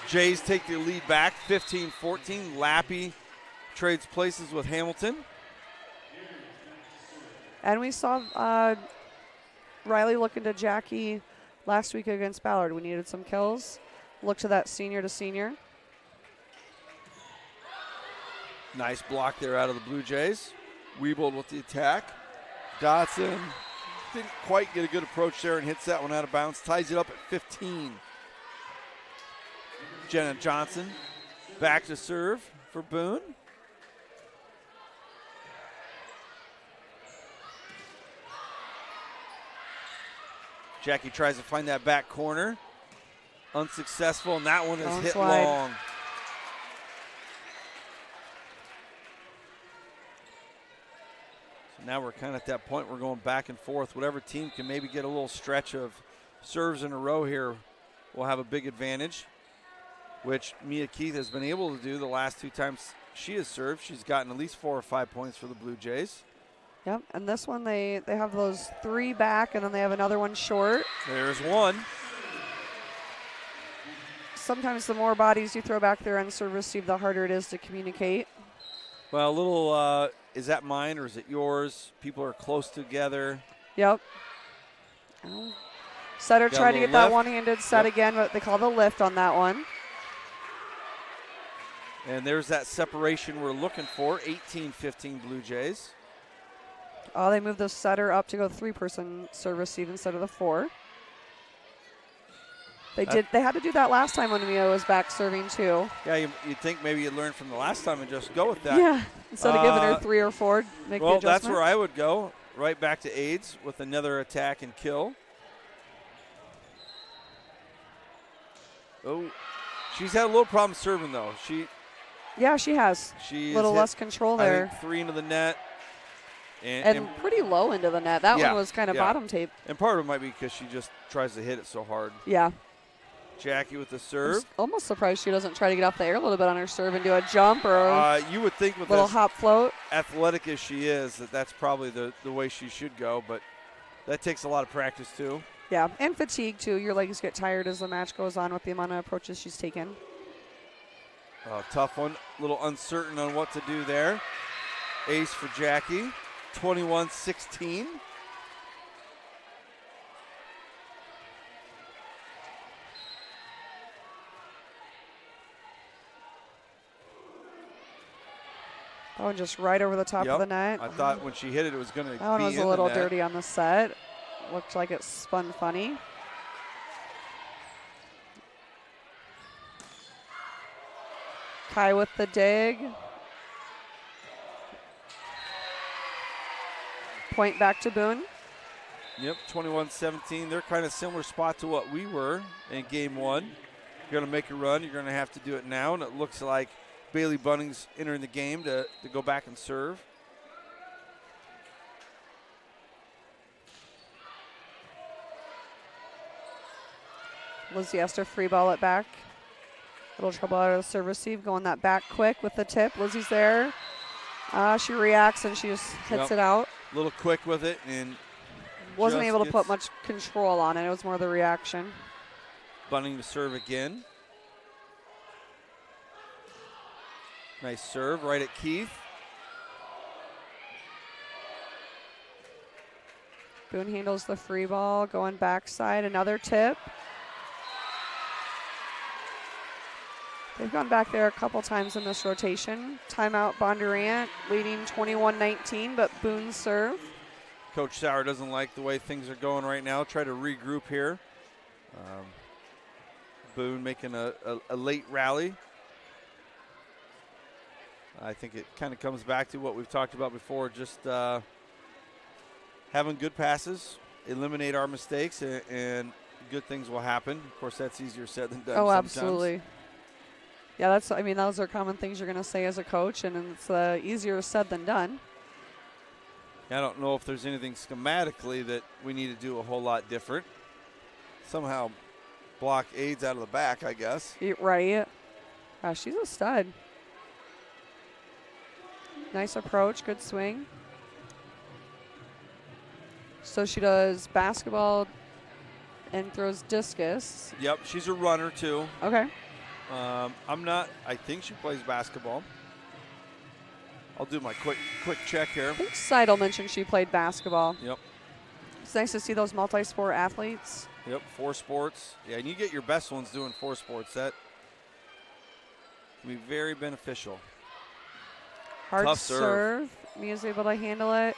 Jays take the lead back, 15-14. Lappy trades places with Hamilton. And we saw Riley looking to Jackie last week against Ballard. We needed some kills. Look to that senior to senior. Nice block there out of the Blue Jays. Wiebold with the attack. Dotson didn't quite get a good approach there and hits that one out of bounds. Ties it up at 15. Jenna Johnson back to serve for Boone. Jackie tries to find that back corner. Unsuccessful, and that one is hit long. So now we're kind of at that point. We're going back and forth. Whatever team can maybe get a little stretch of serves in a row here will have a big advantage, which Mia Keith has been able to do the last two times she has served. She's gotten at least 4 or 5 points for the Blue Jays. Yep, and this one they have those 3 back, and then they have another one short. There's one. Sometimes the more bodies you throw back there on serve receive, the harder it is to communicate. Well, a little, is that mine or is it yours? People are close together. Yep. Oh. Setter Got a tried to little get that lift. one-handed set Yep. again, but they call the lift on that one. And there's that separation we're looking for, 18-15 Blue Jays. Oh, they moved the setter up to go 3-person serve receive instead of the 4. They had to do that last time when Mia was back serving too. Yeah, you'd think maybe you'd learn from the last time and just go with that. Yeah, instead of giving her 3 or 4, make the Well, adjustment. that's where I would go, right back to aids with another attack and kill. Oh, she's had a little problem serving though. Yeah, she has. She's A little hit, less control I there. think, 3 into the net. And pretty low into the net. That Yeah, one was kind of yeah. bottom tape. And part of it might be because she just tries to hit it so hard. Yeah. Jackie with the I'm serve. almost surprised she doesn't try to get off the air a little bit on her serve and do a jump or a You would think with little as hop float. athletic as she is that's probably the way she should go, but that takes a lot of practice too. Yeah, and fatigue too. Your legs get tired as the match goes on with the amount of approaches she's taken. Tough one, a little uncertain on what to do there. Ace for Jackie, 21-16. That one just right over the top Yep. of the net. I thought when she hit it, it was going to be That one was in a little the net. dirty on the set. Looked like it spun funny. Kai with the dig. Point back to Boone. Yep, 21-17. They're kind of similar spot to what we were in game 1. You're going to make a run. You're going to have to do it now, and it looks like Bailey Bunning's entering the game to go back and serve. Lizzie has to free ball it back. Little trouble out of the serve receive, going that back quick with the tip. Lizzie's there. She reacts and she just hits it out. A little quick with it and Wasn't just able to put gets much control on it. It was more the reaction. Bunning to serve again. Nice serve right at Keith. Boone handles the free ball, going backside. Another tip. They've gone back there a couple times in this rotation. Timeout Bondurant leading 21-19, but Boone serve. Coach Sauer doesn't like the way things are going right now. Try to regroup here. Boone making a late rally. I think it kind of comes back to what we've talked about before, just having good passes, eliminate our mistakes, and good things will happen. Of course, that's easier said than done Oh, sometimes. absolutely. Yeah, those are common things you're going to say as a coach, and it's easier said than done. I don't know if there's anything schematically that we need to do a whole lot different. Somehow block aids out of the back, I guess. Right. She's a stud. Nice approach, good swing. So she does basketball and throws discus. Yep, she's a runner too. Okay. I think she plays basketball. I'll do my quick check here. I think Seidel mentioned she played basketball. Yep. It's nice to see those multi-sport athletes. Yep, 4 sports. Yeah, and you get your best ones doing 4 sports. That can be very beneficial. Hard Tough serve. Mia's able to handle it.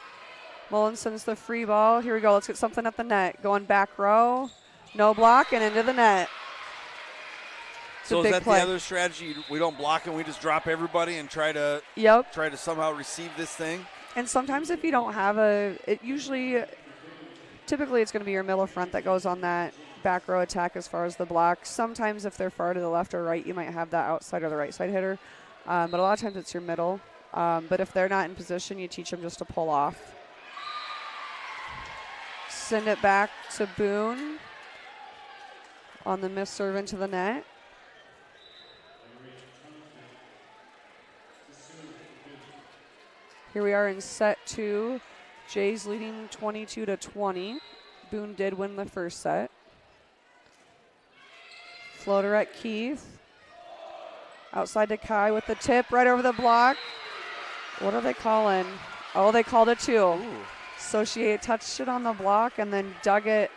Mullen sends the free ball. Here we go. Let's get something at the net. Going back row. No block and into the net. It's a So is big that play. the other strategy? We don't block and we just drop everybody and try to Yep. somehow receive this thing? And sometimes if you don't have typically it's going to be your middle front that goes on that back row attack as far as the block. Sometimes if they're far to the left or right, you might have that outside or the right side hitter. But a lot of times it's your middle. But if they're not in position, you teach them just to pull off. Send it back to Boone on the miss serve into the net. Here we are in set 2. Jays leading 22-20. Boone did win the first set. Floater at Keith. Outside to Kai with the tip right over the block. What are they calling? Oh, they called it 2. Ooh. So she touched it on the block and then dug it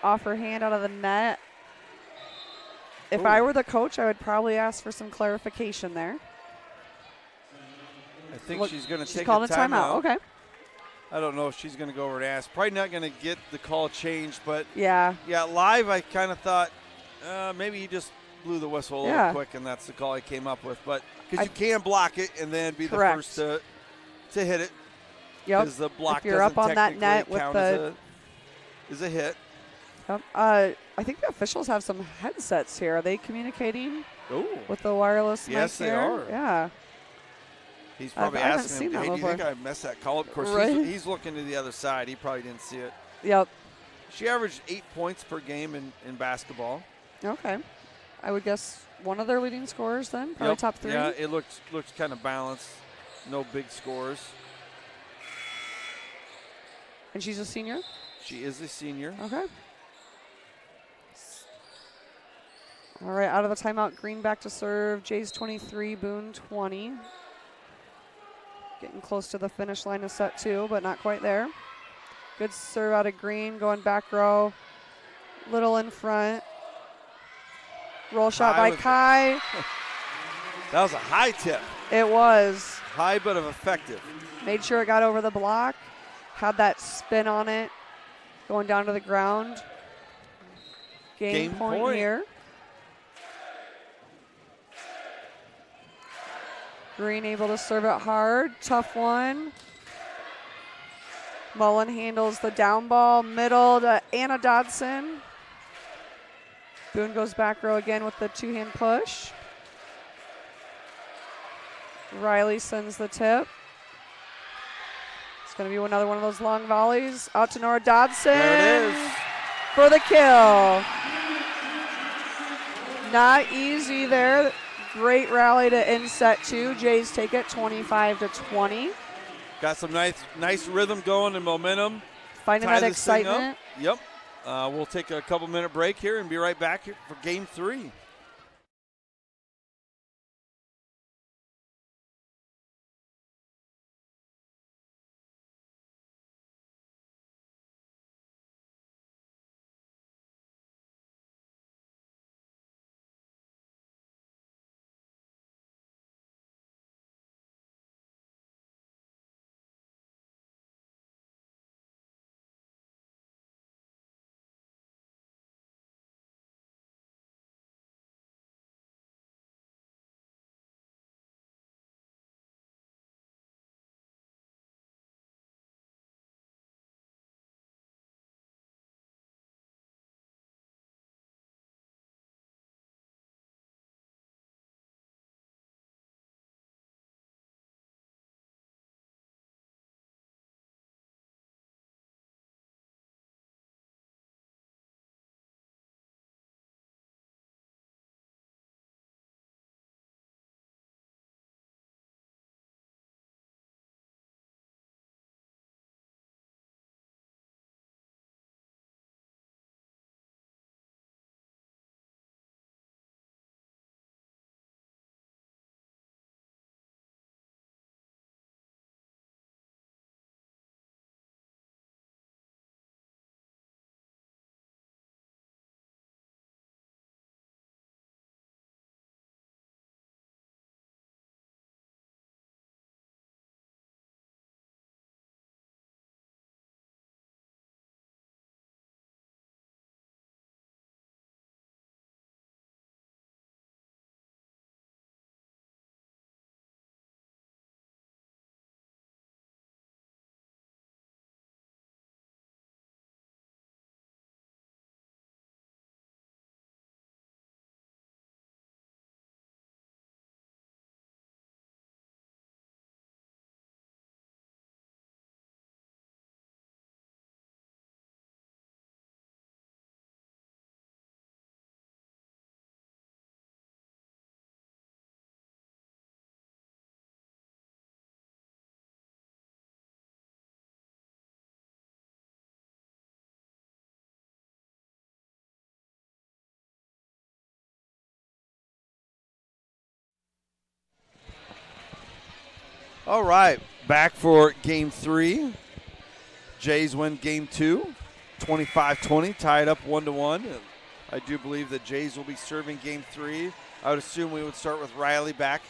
off her hand out of the net. If Ooh. I were the coach, I would probably ask for some clarification there. I think Look, she's going to she's take called a a timeout. Okay. I don't know if she's going to go over and ask. Probably not going to get the call changed, but Yeah. live I kind of thought maybe he just blew the whistle a little Yeah. quick, and that's the call I came up with. But because you can block it and then be Correct. the first to hit it. Yep. Because the block If you're up doesn't on that technically net with count the as a hit. Yep. I think the officials have some headsets here. Are they communicating Ooh. with the wireless Yes, mic they here? are. Yeah. He's probably I haven't asking seen him, that hey, do you think before. I messed that call up? Of course, Right. he's looking to the other side. He probably didn't see it. Yep. She averaged 8 points per game in basketball. Okay. I would guess one of their leading scorers then, probably Yep. top 3. Yeah, it looks kind of balanced. No big scores. And she's a senior? She is a senior. Okay. All right, out of the timeout, Green back to serve. Jays 23, Boone 20. Getting close to the finish line of set 2, but not quite there. Good serve out of Green, going back row. Little in front. Roll shot by Kai. That was a high tip. It was. High but effective. Made sure it got over the block. Had that spin on it. Going down to the ground. Game point here. Green able to serve it hard. Tough one. Mullen handles the down ball. Middle to Anna Dodson. Boone goes back row again with the 2-hand push. Riley sends the tip. It's going to be another one of those long volleys. Out to Nora Dodson. There it is. For the kill. Not easy there. Great rally to end set 2. Jays take it 25-20. Got some nice rhythm going and momentum. Finding Tie that this thing up. excitement. Yep. We'll take a couple-minute break here and be right back here for Game 3. All right, back for game 3. Jays win game 2, 25-20, tied up 1-1. I do believe that Jays will be serving game 3. I would assume we would start with Riley back.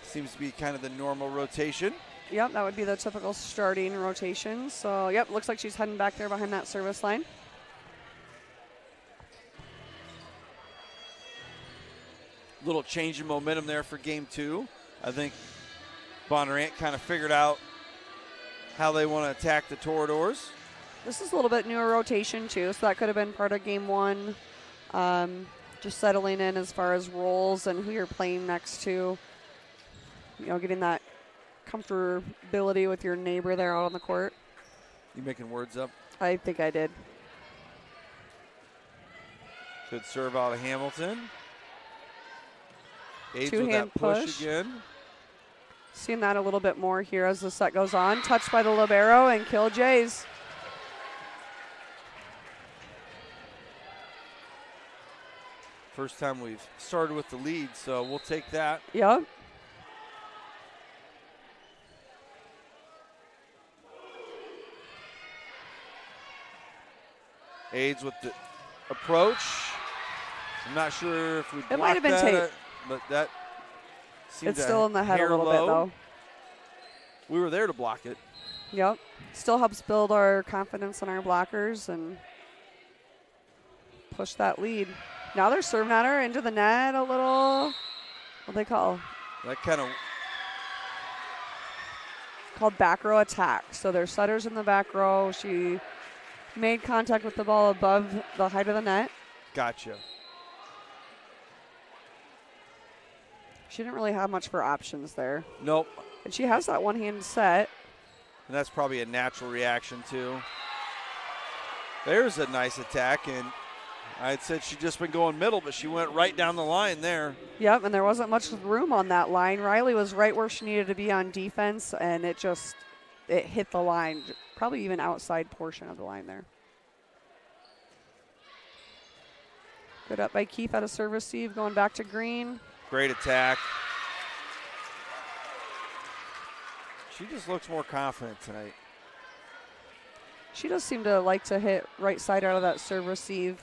Seems to be kind of the normal rotation. Yep, that would be the typical starting rotation. So, yep, looks like she's heading back there behind that service line. Little change in momentum there for game 2. I think Bonnarant kind of figured out how they want to attack the Toreadors. This is a little bit newer rotation, too, so that could have been part of game 1. Just settling in as far as roles and who you're playing next to. You know, getting that comfortability with your neighbor there out on the court. You making words up? I think I did. Good serve out of Hamilton. Aids with Two-hand that push push. again. Seeing that a little bit more here as the set goes on. Touched by the libero and kill Jays. First time we've started with the lead, so we'll take that. Yep. Aids with the approach. I'm not sure if we blocked It might have been that, tape. but that seemed It's to still in the head a hair little bit, low. though. We were there to block it. Yep. Still helps build our confidence in our blockers and push that lead. Now they're serving at her into the net a little. What they call? That kind of Called back row attack. So there's setters in the back row. She made contact with the ball above the height of the net. gotcha. She didn't really have much for options there. Nope. And she has that one-hand set. And that's probably a natural reaction, too. There's a nice attack, and I had said she'd just been going middle, but she went right down the line there. Yep, and there wasn't much room on that line. Riley was right where she needed to be on defense, and it hit the line, probably even outside portion of the line there. Good up by Keith out of serve receive, going back to Green. Great attack. She just looks more confident tonight. She does seem to like to hit right side out of that serve receive.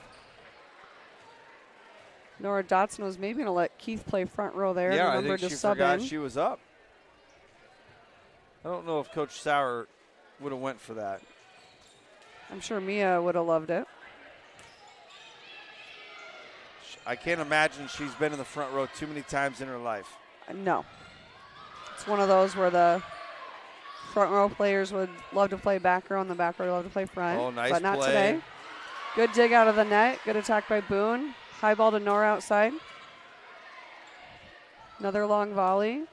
Nora Dotson was maybe going to let Keith play front row there. Yeah, I Remember think to she sub forgot in. she was up. I don't know if Coach Sauer would have went for that. I'm sure Mia would have loved it. I can't imagine she's been in the front row too many times in her life. No. It's one of those where the front row players would love to play back row and the back row would love to play front. Oh, nice but not play. today. Good dig out of the net. Good attack by Boone. High ball to Nora outside. Another long volley.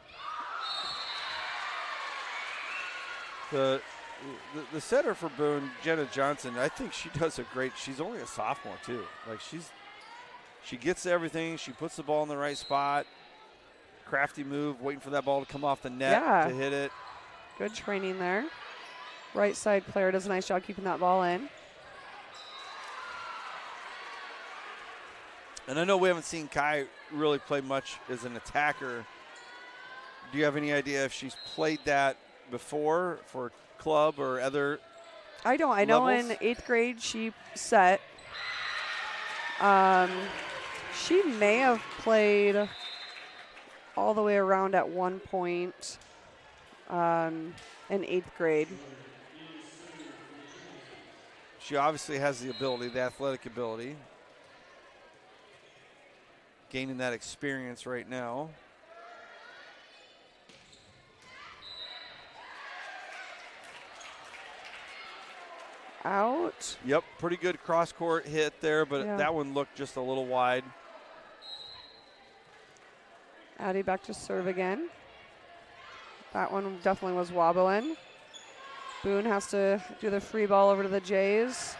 The setter for Boone, Jenna Johnson, I think she does a great. She's only a sophomore too. Like she gets everything. She puts the ball in the right spot. Crafty move, waiting for that ball to come off the net to hit it. Good training there. Right side player does a nice job keeping that ball in. And I know we haven't seen Kai really play much as an attacker. Do you have any idea if she's played that before for club or other I don't. I know levels? in 8th grade she set. She may have played all the way around at one point in 8th grade. She obviously has the ability, the athletic ability. Gaining that experience right now. Out. Yep, pretty good cross-court hit there, but Yeah. that one looked just a little wide. Addie back to serve again. That one definitely was wobbling. Boone has to do the free ball over to the Jays.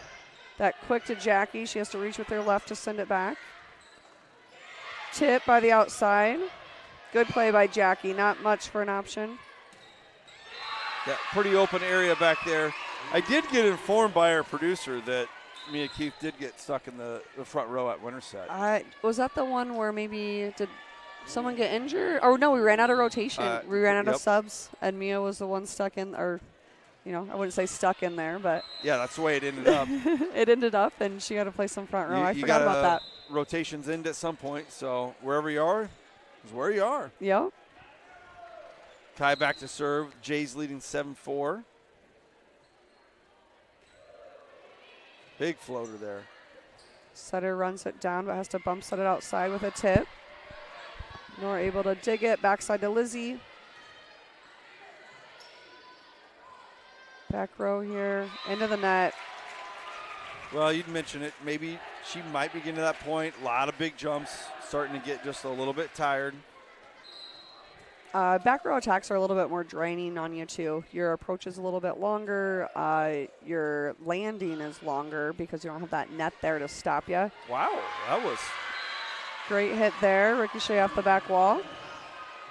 That quick to Jackie. She has to reach with her left to send it back. Tip by the outside. Good play by Jackie. Not much for an option. That pretty open area back there. I did get informed by our producer that Mia Keith did get stuck in the front row at Winterset. Was that the one where maybe someone get injured? Oh, no, we ran out of rotation. We ran out yep. of subs, and Mia was the one stuck in, or, I wouldn't say stuck in there, but. Yeah, that's the way it ended up. It ended up, and she got to play some front row. I you forgot about that. Rotations end at some point, so wherever you are is where you are. Yep. Kai back to serve. Jays leading 7-4. Big floater there. Setter runs it down, but has to bump set it outside with a tip. Nor able to dig it. Backside to Lizzie. Back row here. Into the net. Well, you'd mention it. Maybe she might be getting to that point. A lot of big jumps. Starting to get just a little bit tired. Back row attacks are a little bit more draining on you, too. Your approach is a little bit longer. Your landing is longer because you don't have that net there to stop you. Wow, that was... Great hit there. Ricochet off the back wall.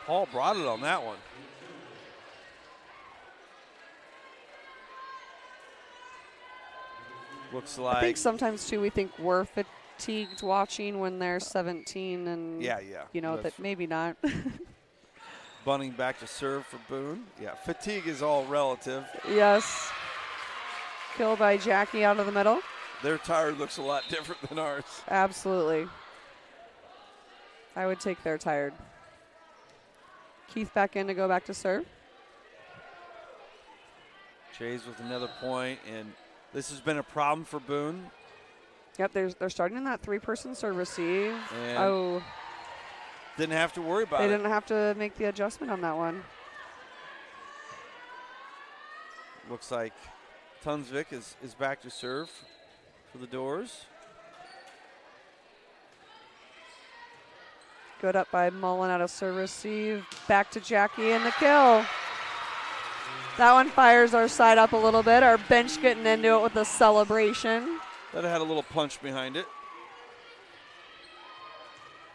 Paul brought it on that one. Looks like... I think sometimes, too, we think we're fatigued watching when they're 17 and, yeah. that maybe not. Bunning back to serve for Boone. Yeah, fatigue is all relative. Yes. Kill by Jackie out of the middle. Their tired looks a lot different than ours. Absolutely. I would take their tired. Keith back in to go back to serve. Jays with another point, and this has been a problem for Boone. Yep, they're starting in that three-person serve receive. And didn't have to worry about it. They didn't have to make the adjustment on that one. Looks like Tunsvik is back to serve for the Doors. Good up by Mullen out of serve receive. Back to Jackie and the kill. That one fires our side up a little bit. Our bench getting into it with a celebration. That had a little punch behind it.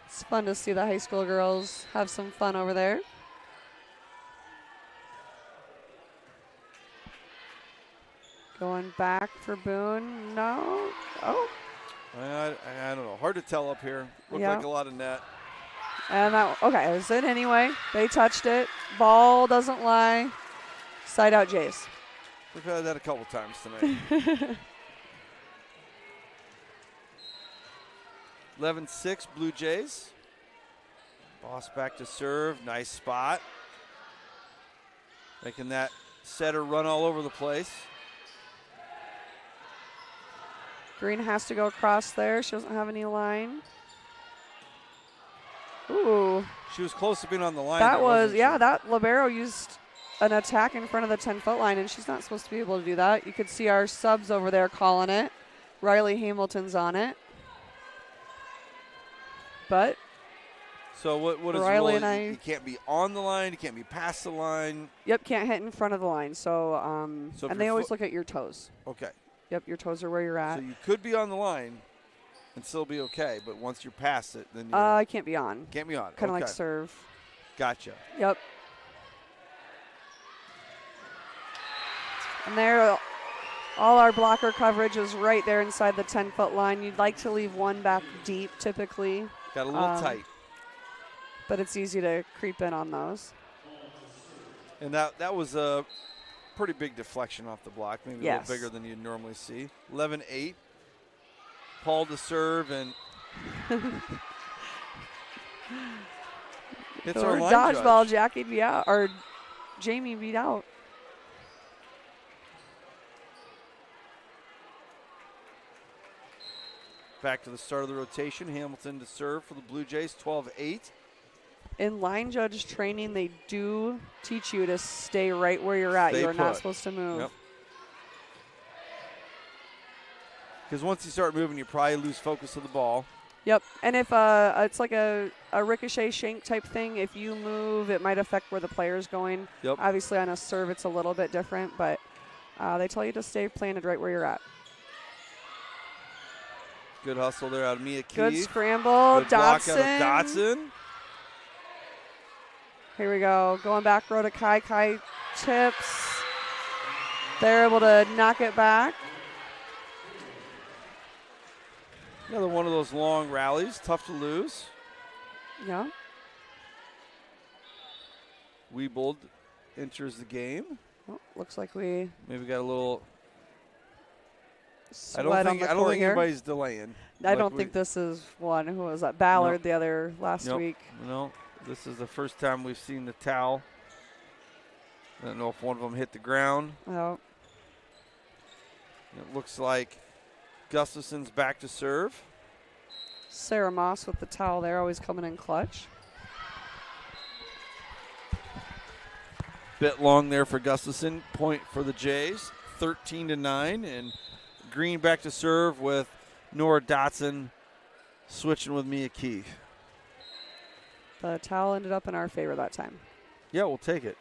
It's fun to see the high school girls have some fun over there. Going back for Boone. No. Oh. I don't know. Hard to tell up here. Looked like a lot of net. And that, okay, it was in anyway. They touched it. Ball doesn't lie. Side out Jays. We've had that a couple times tonight. 11-6 Blue Jays. Boss back to serve. Nice spot. Making that setter run all over the place. Green has to go across there. She doesn't have any line. Ooh. She was close to being on the line. That was, that libero used an attack in front of the 10-foot line, and she's not supposed to be able to do that. You could see our subs over there calling it. Riley Hamilton's on it. But so what is Riley the rule? and You can't be on the line. You can't be past the line. Yep, can't hit in front of the line. So and they always look at your toes. Okay. Yep, your toes are where you're at. So you could be on the line and still be okay, but once you're past it, then I can't be on. Can't be on. Kind of like serve. Gotcha. Yep. And there, all our blocker coverage is right there inside the 10-foot line. You'd like to leave one back deep, typically. Got a little tight. But it's easy to creep in on those. And that was a pretty big deflection off the block, maybe a little bigger than you'd normally see. 11-8. Paul to serve and it's our line dodgeball. judge. Jackie beat out, or Jamie beat out. Back to the start of the rotation. Hamilton to serve for the Blue Jays, 12-8. In line judge training, they do teach you to stay right where you're at. You're not supposed to move. Yep. Because once you start moving, you probably lose focus of the ball. Yep. And if it's like a ricochet shank type thing, if you move, it might affect where the player's going. Yep. Obviously, on a serve, it's a little bit different, but they tell you to stay planted right where you're at. Good hustle there out of Mia Keith. Good scramble. Good block out of Dotson. Here we go. Going back row to Kai. Kai tips. They're able to knock it back. Another one of those long rallies. Tough to lose. Yeah. Wiebold enters the game. Oh, looks like we Maybe got a little. sweat I on don't the think court here. anybody's delaying. I don't think this is one. Who was that? Ballard the other last Nope. week. No, this is the first time we've seen the towel. I don't know if one of them hit the ground. Oh, It looks like Gustafson's back to serve. Sarah Moss with the towel there, always coming in clutch. Bit long there for Gustafson. Point for the Jays, 13-9, and Green back to serve with Nora Dotson switching with Mia Keith. The towel ended up in our favor that time. Yeah, we'll take it.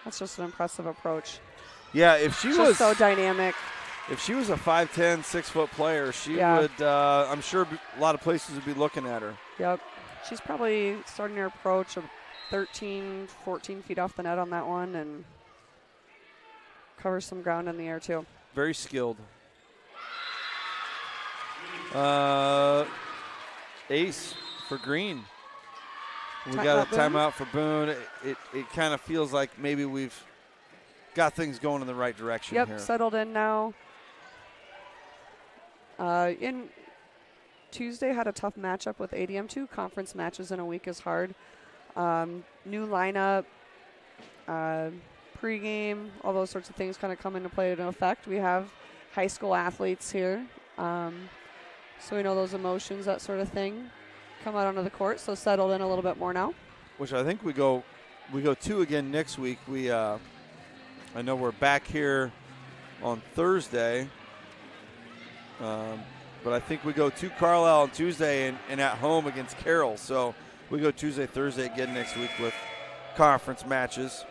That's just an impressive approach. Yeah, if she Just was so dynamic. if she was a 5'10", 6-foot player, she Yeah. would. I'm sure a lot of places would be looking at her. Yep. She's probably starting her approach of 13, 14 feet off the net on that one and covers some ground in the air too. Very skilled. Ace for Green. We got a timeout for Boone. It kind of feels like maybe we've got things going in the right direction here. Yep, settled in now. In Tuesday had a tough matchup with ADM. 2 conference matches in a week is hard. New lineup, pregame, all those sorts of things kind of come into play in effect. We have high school athletes here, so we know those emotions, that sort of thing, come out onto the court. So settled in a little bit more now. Which I think we go 2 again next week. I know we're back here on Thursday, but I think we go to Carlisle on Tuesday and at home against Carroll. So we go Tuesday, Thursday again next week with conference matches.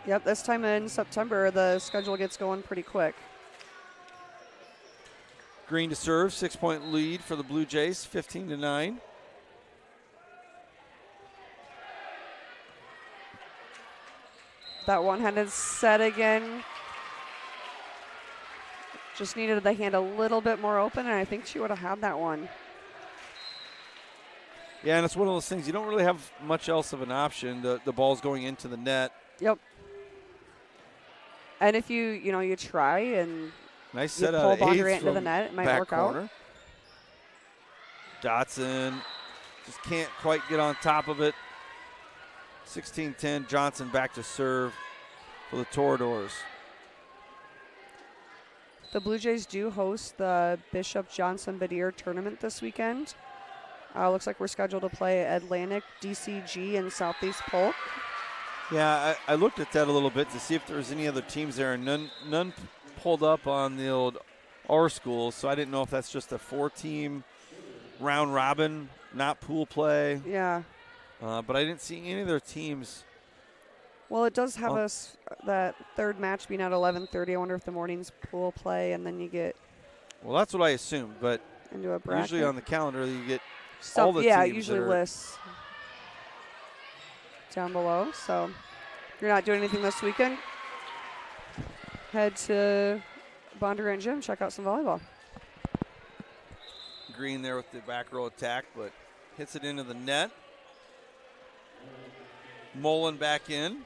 Yep, this time in September, the schedule gets going pretty quick. Green to serve, 6-point lead for the Blue Jays, 15-9. That one-handed set again. Just needed the hand a little bit more open, and I think she would have had that one. Yeah, and it's one of those things, you don't really have much else of an option. The ball's going into the net. Yep. And if you try and Nice you set pull out of Bondurant eighth into the from net, it might back work corner. out. Dotson just can't quite get on top of it. 16-10, Johnson back to serve for the Toradors. The Blue Jays do host the Bishop Johnson Badir tournament this weekend. Looks like we're scheduled to play Atlantic, DCG, and Southeast Polk. Yeah, I looked at that a little bit to see if there was any other teams there, and none pulled up on the old R school, so I didn't know if that's just a 4-team round robin, not pool play. Yeah. But I didn't see any of their teams. Well, it does have us that third match being at 11:30. I wonder if the morning's pool play, and then you get Well, that's what I assumed, but into a bracket. usually on the calendar you get Stuff, all the yeah, it teams usually that are- lists down below. So if you're not doing anything this weekend, head to Bondurant Gym, check out some volleyball. Green there with the back row attack, but hits it into the net. Mullen back in.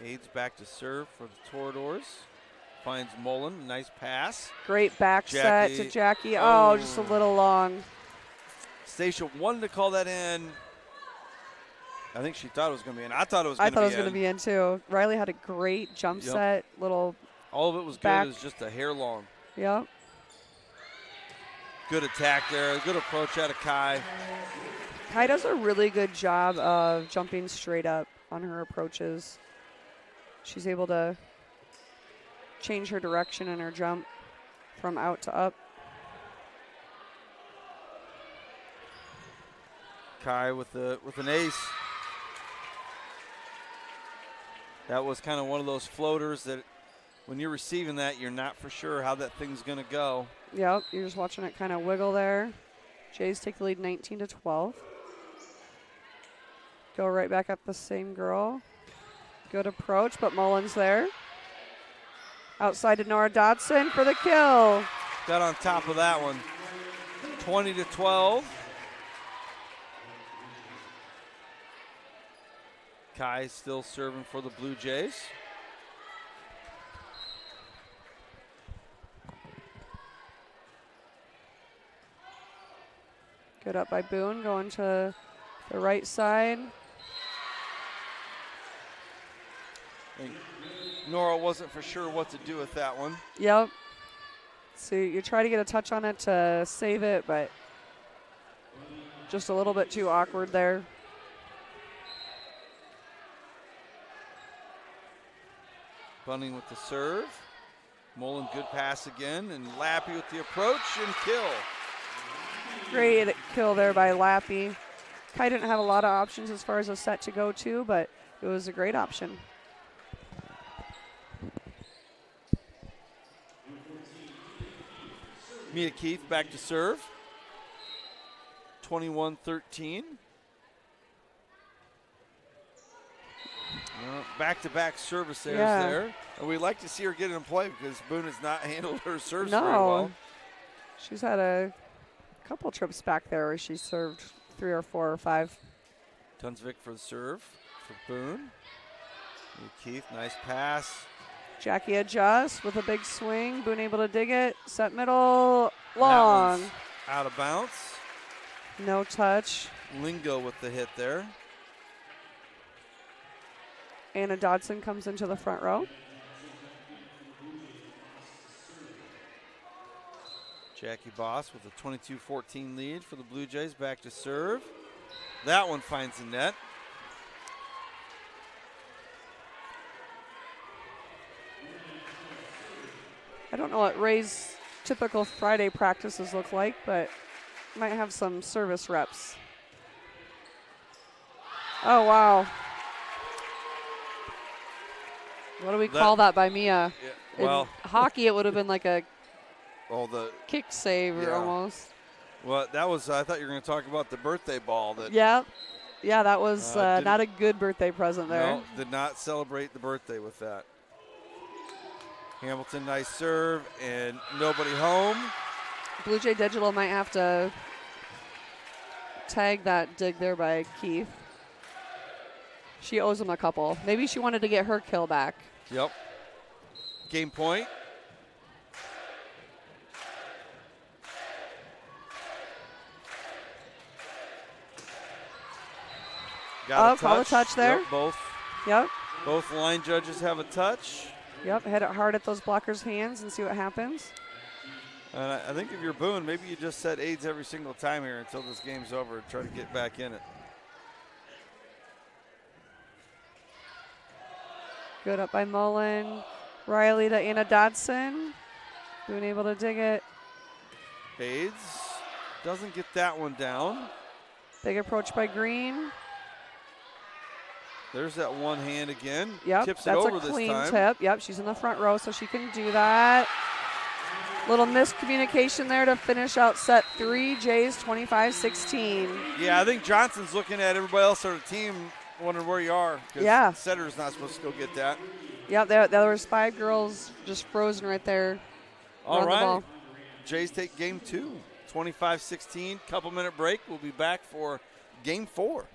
Aids back to serve for the Toradors. Finds Mullen, nice pass. Great back set to Jackie. Oh, just a little long. Stacia wanted to call that in. I think she thought it was going to be in. I thought it was I going thought to it be was going to be in too. Riley had a great jump Yep. set, little. All of it was back. good. It was just a hair long. Yep. Good attack there. Good approach out of Kai. Kai does a really good job of jumping straight up on her approaches. She's able to change her direction in her jump from out to up. Kai with an ace. That was kind of one of those floaters that when you're receiving that, you're not for sure how that thing's going to go. Yep, you're just watching it kind of wiggle there. Jays take the lead 19-12. Go right back up the same girl. Good approach, but Mullins there. Outside to Nora Dodson for the kill. Got on top of that one. 20-12. Kai still serving for the Blue Jays. Good up by Boone, going to the right side. And Nora wasn't for sure what to do with that one. Yep. So you try to get a touch on it to save it, but just a little bit too awkward there. Bunning with the serve. Mullen, good pass again, and Lappy with the approach and kill. Great kill there by Lappy. Kai didn't have a lot of options as far as a set to go to, but it was a great option. Mia Keith back to serve. 21-13. Back-to-back service errors there. And we'd like to see her get in play because Boone has not handled her serves very well. She's had a couple trips back there where she served 3 or 4 or 5. Tunsvik for the serve for Boone. Mia Keith, nice pass. Jackie adjusts with a big swing. Boone able to dig it. Set middle. Long. Out of bounds. No touch. Lingo with the hit there. Anna Dodson comes into the front row. Jackie Boss with a 22-14 lead for the Blue Jays. Back to serve. That one finds the net. I don't know what Ray's typical Friday practices look like, but might have some service reps. Oh, wow. What do we call that by Mia? Yeah, well, in hockey, it would have been like a kick save or almost. Well, that was, I thought you were going to talk about the birthday ball. Yeah, that was not a good birthday present there. No, did not celebrate the birthday with that. Hamilton, nice serve, and nobody home. Blue Jay Digital might have to tag that dig there by Keith. She owes him a couple. Maybe she wanted to get her kill back. Yep. Game point. Got a call the touch there. Yep, both line judges have a touch. Yep, hit it hard at those blockers' hands and see what happens. And I think if you're Boone, maybe you just set aids every single time here until this game's over and try to get back in it. Good up by Mullen. Riley to Anna Dodson. Boone able to dig it. Aids doesn't get that one down. Big approach by Green. There's that one hand again. Yep, Tips that's it over a clean this time. tip. Yep, she's in the front row, so she can do that. Little miscommunication there to finish out set 3. Jays 25-16. Yeah, I think Johnson's looking at everybody else on the team, wondering where you are. Yeah. Setter's not supposed to go get that. Yep, there was 5 girls just frozen right there. All right. Jays take game 2. 25-16. Couple-minute break. We'll be back for game 4.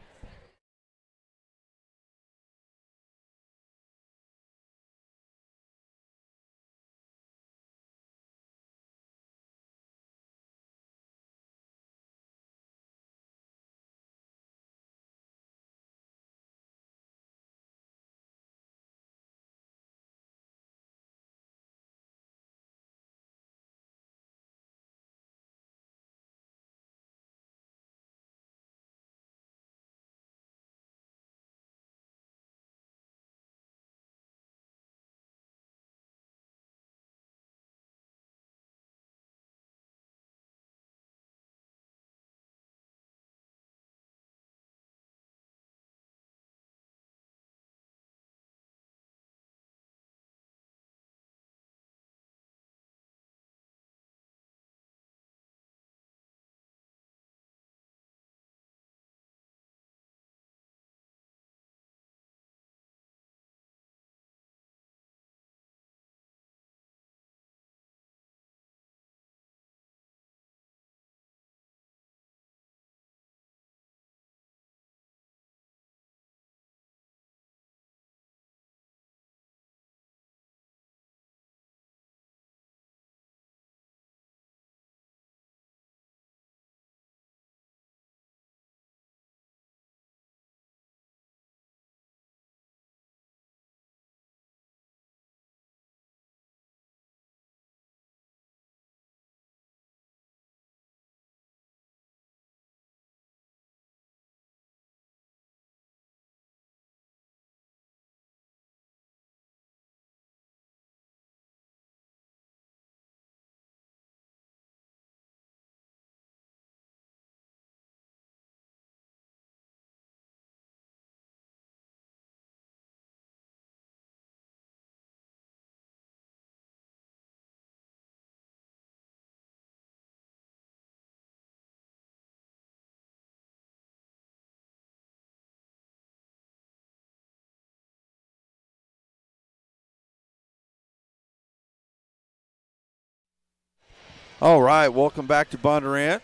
All right, welcome back to Bondurant.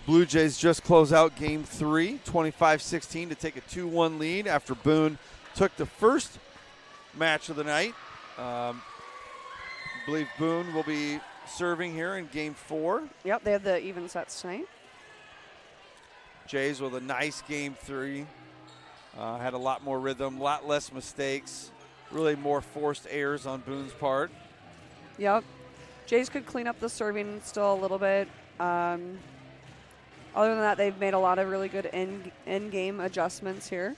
Blue Jays just close out game 3, 25-16 to take a 2-1 lead after Boone took the first match of the night. I believe Boone will be serving here in game 4. Yep, they have the even sets tonight. Jays with a nice game 3. Had a lot more rhythm, a lot less mistakes, really more forced errors on Boone's part. Yep. Jays could clean up the serving still a little bit. Other than that, they've made a lot of really good in-game adjustments here.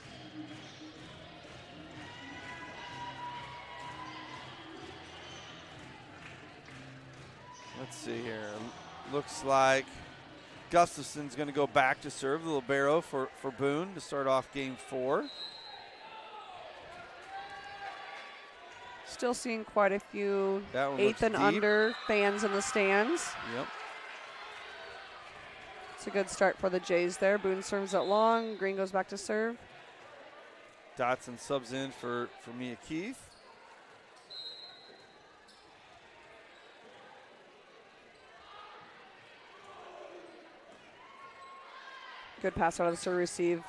Let's see here. Looks like Gustafson's going to go back to serve the libero for Boone to start off game 4. Still seeing quite a few That one eighth looks and deep. under fans in the stands. Yep. It's a good start for the Jays there. Boone serves it long. Green goes back to serve. Dotson subs in for Mia Keith. Good pass out of the serve receive.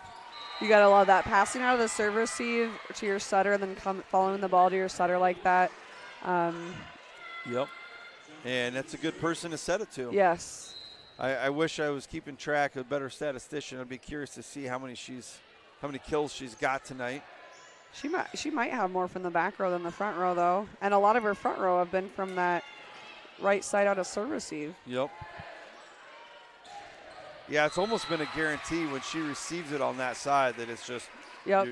You got to love that. Passing out of the serve receive to your setter and then following the ball to your setter like that. Yep. And that's a good person to set it to. Yes. I wish I was keeping track of a better statistician. I'd be curious to see how many kills she's got tonight. She might have more from the back row than the front row, though. And a lot of her front row have been from that right side out of serve receive. Yep. Yeah, it's almost been a guarantee when she receives it on that side that it's just Yep.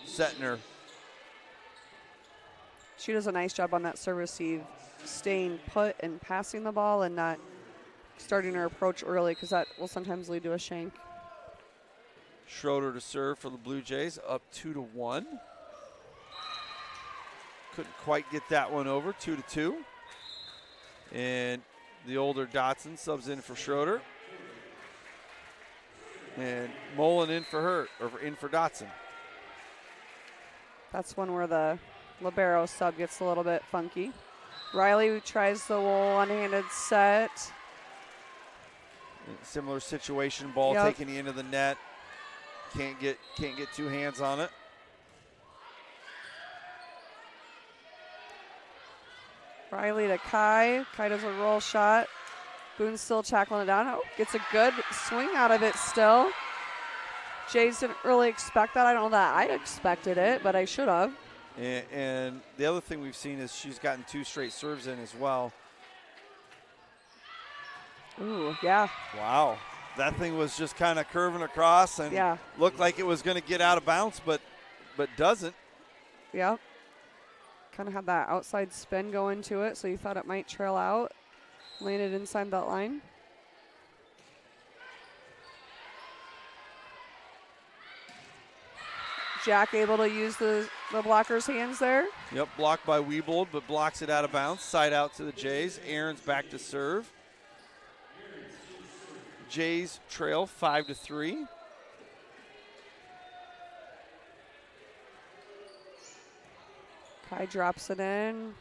setting her. She does a nice job on that serve receive, staying put and passing the ball and not starting her approach early because that will sometimes lead to a shank. Schroeder to serve for the Blue Jays, up 2-1. Couldn't quite get that one over, 2-2. And the older Dotson subs in for Schroeder. And Mullen in for her, or in for Dotson. That's one where the libero sub gets a little bit funky. Riley tries the one-handed set. Similar situation, ball taking the end of the net. Can't get 2 hands on it. Riley to Kai. Kai does a roll shot. Boone still tackling it down. Oh, gets a good swing out of it still. Jays didn't really expect that. I don't know that I expected it, but I should have. And the other thing we've seen is she's gotten 2 straight serves in as well. Ooh, yeah. Wow. That thing was just kind of curving across and looked like it was going to get out of bounds, but doesn't. Yep. Kind of had that outside spin going to it, so you thought it might trail out. Landed inside that line. Jack able to use the blocker's hands there. Yep, blocked by Wiebold, but blocks it out of bounds. Side out to the Jays. Aaron's back to serve. Jays trail 5-3. Kai drops it in.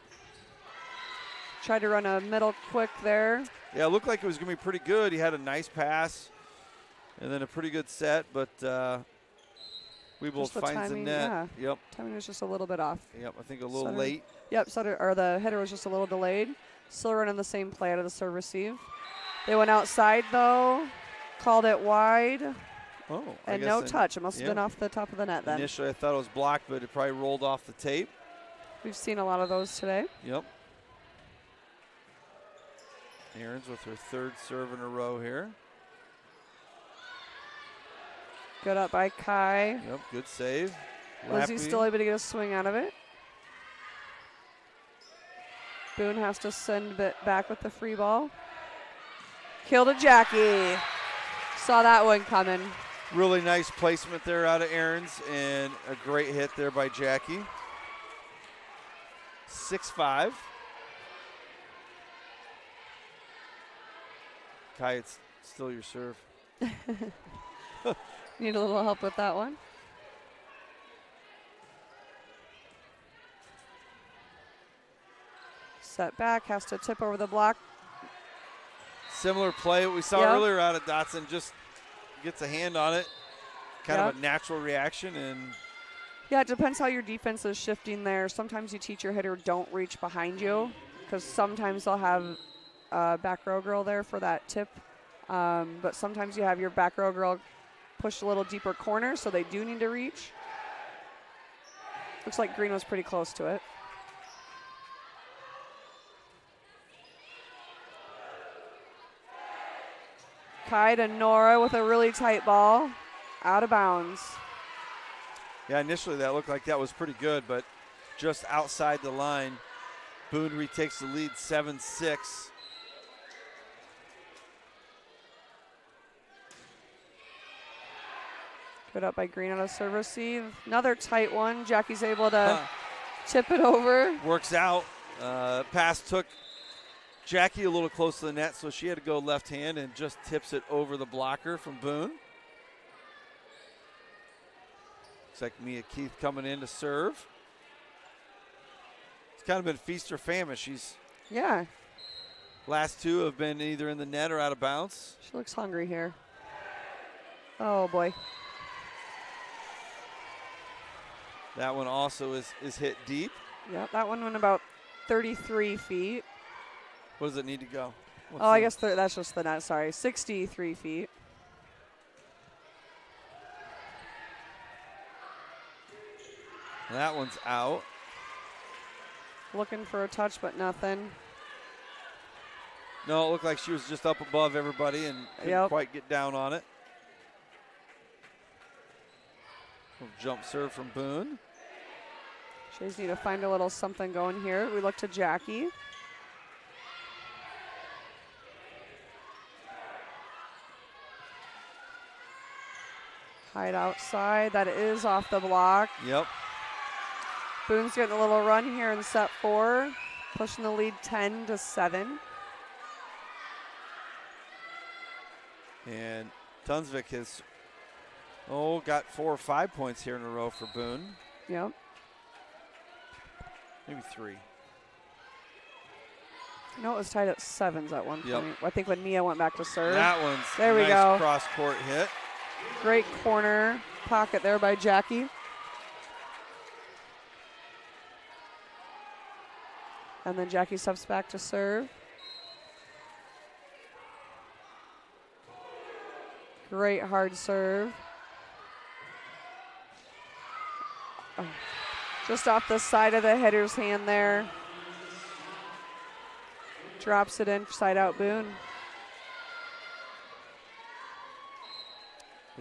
Tried to run a middle quick there. Yeah, it looked like it was going to be pretty good. He had a nice pass and then a pretty good set, but Wiebold finds the net. Yeah. Yep. Timing was just a little bit off. Yep, I think a little late. Yep, the header was just a little delayed. Still running the same play out of the serve receive. They went outside though, called it wide. Oh, and no touch. It must have been off the top of the net then. Initially I thought it was blocked, but it probably rolled off the tape. We've seen a lot of those today. Yep. Aaron's with her 3rd serve in a row here. Good up by Kai. Yep, good save. Lizzie's still able to get a swing out of it. Boone has to send it back with the free ball. Kill to Jackie. Saw that one coming. Really nice placement there out of Aaron's and a great hit there by Jackie. 6-5. Kai, it's still your serve. Need a little help with that one. Set back, has to tip over the block. Similar play we saw earlier out of Dotson, just gets a hand on it. Kind of a natural reaction. And yeah, it depends how your defense is shifting there. Sometimes you teach your hitter don't reach behind you because sometimes they'll have a back row girl there for that tip. But sometimes you have your back row girl push a little deeper corner, so they do need to reach. Looks like Green was pretty close to it. Kai to Nora with a really tight ball. Out of bounds. Yeah, initially that looked like that was pretty good, but just outside the line. Boone retakes the lead 7-6. Good up by Green on a serve receive. Another tight one. Jackie's able to tip it over. Works out. Pass took Jackie a little close to the net, so she had to go left hand and just tips it over the blocker from Boone. Looks like Mia Keith coming in to serve. It's kind of been feast or famine. She's last two have been either in the net or out of bounds. She looks hungry here. Oh boy. That one also is hit deep. Yep, that one went about 33 feet. What does it need to go? I guess that's just the net, sorry. 63 feet. That one's out. Looking for a touch, but nothing. No, it looked like she was just up above everybody and couldn't quite get down on it. Jump serve from Boone. Jays need to find a little something going here. We look to Jackie. Hide outside. That is off the block. Yep. Boone's getting a little run here in set 4, pushing the lead 10-7. And Tunsvik has got 4 or 5 points here in a row for Boone. Yep. Maybe 3. No, it was tied at 7s at one point. I think when Mia went back to serve. That one's there we nice go. Cross-court hit. Great corner pocket there by Jackie. And then Jackie steps back to serve. Great hard serve. Oh. Just off the side of the hitter's hand there. Drops it in, side out Boone.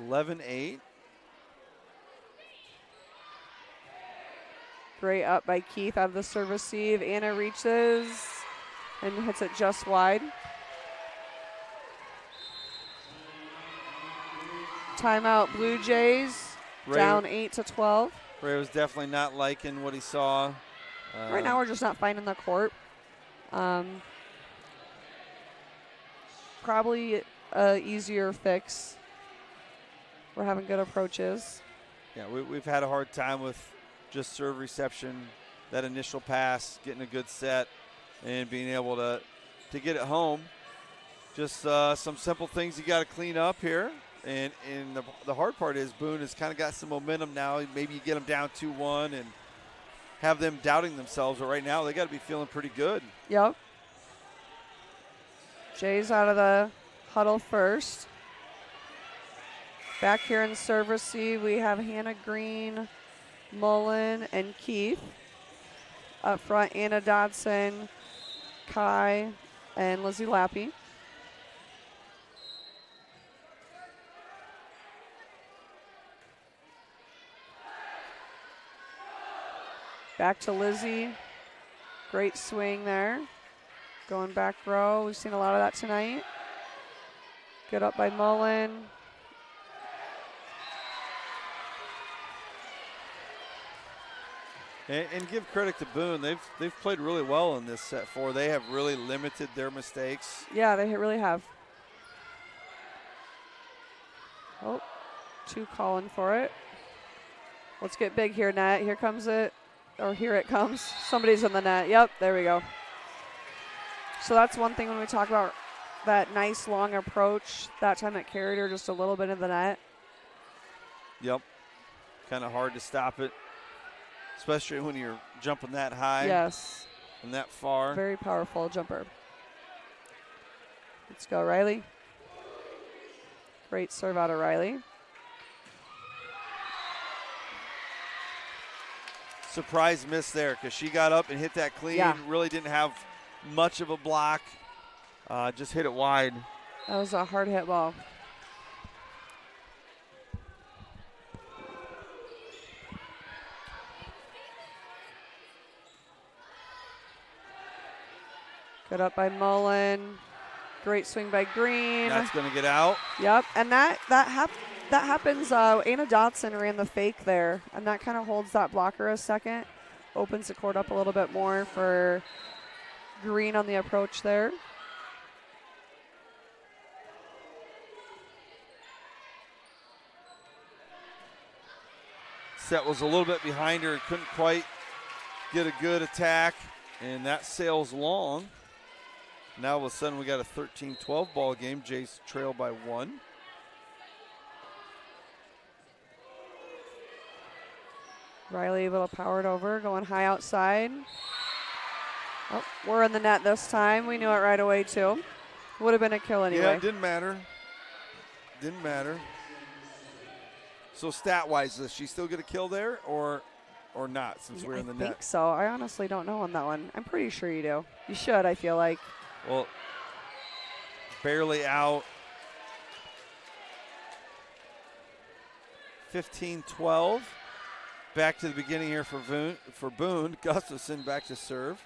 11-8. Great up by Keith out of the serve receive. Anna reaches and hits it just wide. Timeout Blue Jays, down 8-12. Ray was definitely not liking what he saw. Right now we're just not finding the court. Probably a easier fix. We're having good approaches. Yeah, we've had a hard time with just serve reception, that initial pass, getting a good set, and being able to get it home. Just some simple things you got to clean up here. And the hard part is Boone has kind of got some momentum now. Maybe you get them down 2-1 and have them doubting themselves. But right now they got to be feeling pretty good. Yep. Jay's out of the huddle first. Back here in serve receive, we have Hannah Green, Mullen, and Keith. Up front, Anna Dodson, Kai, and Lizzie Lappy. Back to Lizzie. Great swing there. Going back row. We've seen a lot of that tonight. Good up by Mullen. And give credit to Boone. They've played really well in this set 4. They have really limited their mistakes. Yeah, they really have. Oh, 2 calling for it. Let's get big here, Nat. Here comes it. Or here it comes. Somebody's in the net. Yep, there we go. So that's one thing when we talk about that nice long approach. That time it carried her just a little bit in the net. Yep. Kind of hard to stop it, especially when you're jumping that high. Yes. And that far. Very powerful jumper. Let's go, Riley. Great serve out of Riley. Surprise miss there because she got up and hit that clean. Yeah. Really didn't have much of a block. Just hit it wide. That was a hard hit ball. Good up by Mullen. Great swing by Green. That's going to get out. Yep, and that happens. Anna Dotson ran the fake there, and that kind of holds that blocker a second. Opens the court up a little bit more for Green on the approach there. Set was a little bit behind her. Couldn't quite get a good attack, and that sails long. Now all of a sudden we got a 13-12 ball game. Jays trail by 1. Riley able to power it over, going high outside. Oh, we're in the net this time. We knew it right away too. Would have been a kill anyway. Yeah, it didn't matter. Didn't matter. So stat-wise, does she still get a kill there or not since we're in the I net? think so. I honestly don't know on that one. I'm pretty sure you do. You should, I feel like. Well, barely out. 15-12. Back to the beginning here for Boone. Gustafson back to serve.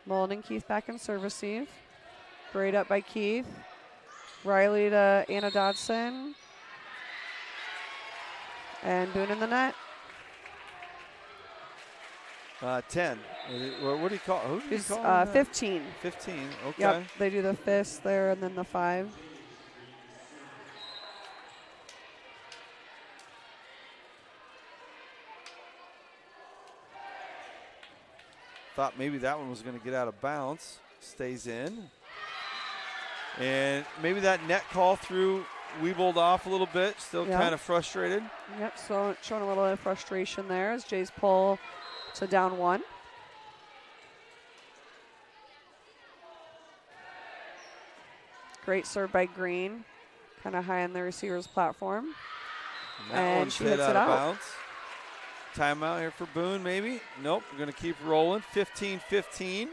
Mullen and Keith back in serve receive. Great up by Keith. Riley to Anna Dodson. And Boone in the net. 10. What do you call? Who do you call? 15. 15. Okay. Yep. They do the fist there and then the 5. Thought maybe that one was going to get out of bounds. Stays in. And maybe that net call threw Weebold off a little bit. Still kind of frustrated. Yep, so showing a little bit of frustration there as Jays pull to down 1. Great serve by Green. Kind of high on the receiver's platform. And she hits it out. Bounds. Timeout here for Boone, maybe. Nope, we're going to keep rolling. 15-15.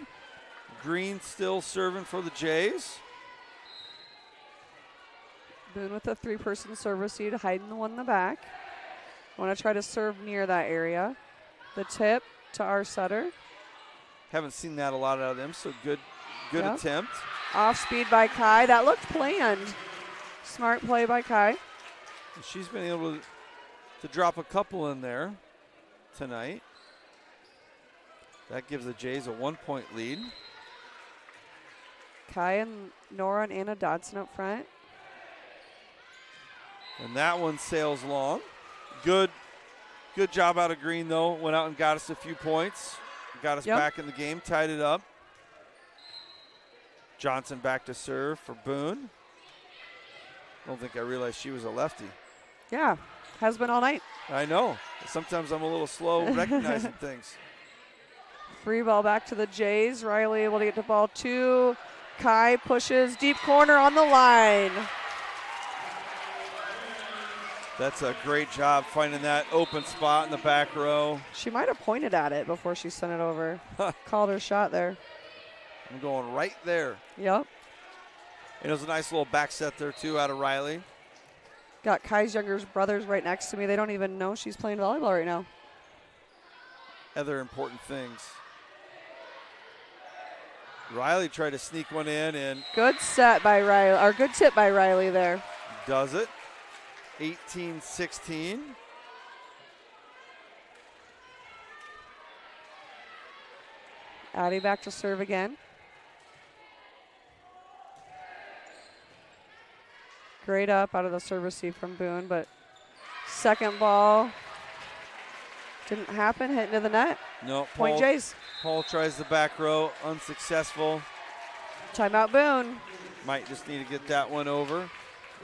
Green still serving for the Jays. Boone with a 3-person serve receive, hiding the one in the back. Want to try to serve near that area. The tip to our setter. Haven't seen that a lot out of them, so good attempt. Off speed by Kai. That looked planned. Smart play by Kai. She's been able to drop a couple in there tonight. That gives the Jays a 1-point lead. Kai and Nora and Anna Dodson up front. And that one sails long. Good job out of Green, though. Went out and got us a few points. Got us back in the game, tied it up. Johnson back to serve for Boone. I don't think I realized she was a lefty. Yeah, has been all night. I know. Sometimes I'm a little slow recognizing things. Free ball back to the Jays. Riley able to get the ball 2. Kai pushes deep corner on the line. That's a great job finding that open spot in the back row. She might have pointed at it before she sent it over. Called her shot there. I'm going right there. Yep. And it was a nice little back set there, too, out of Riley. Got Kai's younger brothers right next to me. They don't even know she's playing volleyball right now. Other important things. Riley tried to sneak one in and good set by Riley, or good tip by Riley there. Does it. 18-16. Addie back to serve again. Great up out of the serve receive from Boone, but second ball didn't happen, hitting to the net. No, Point Jays. Paul tries the back row, unsuccessful. Timeout Boone. Might just need to get that one over.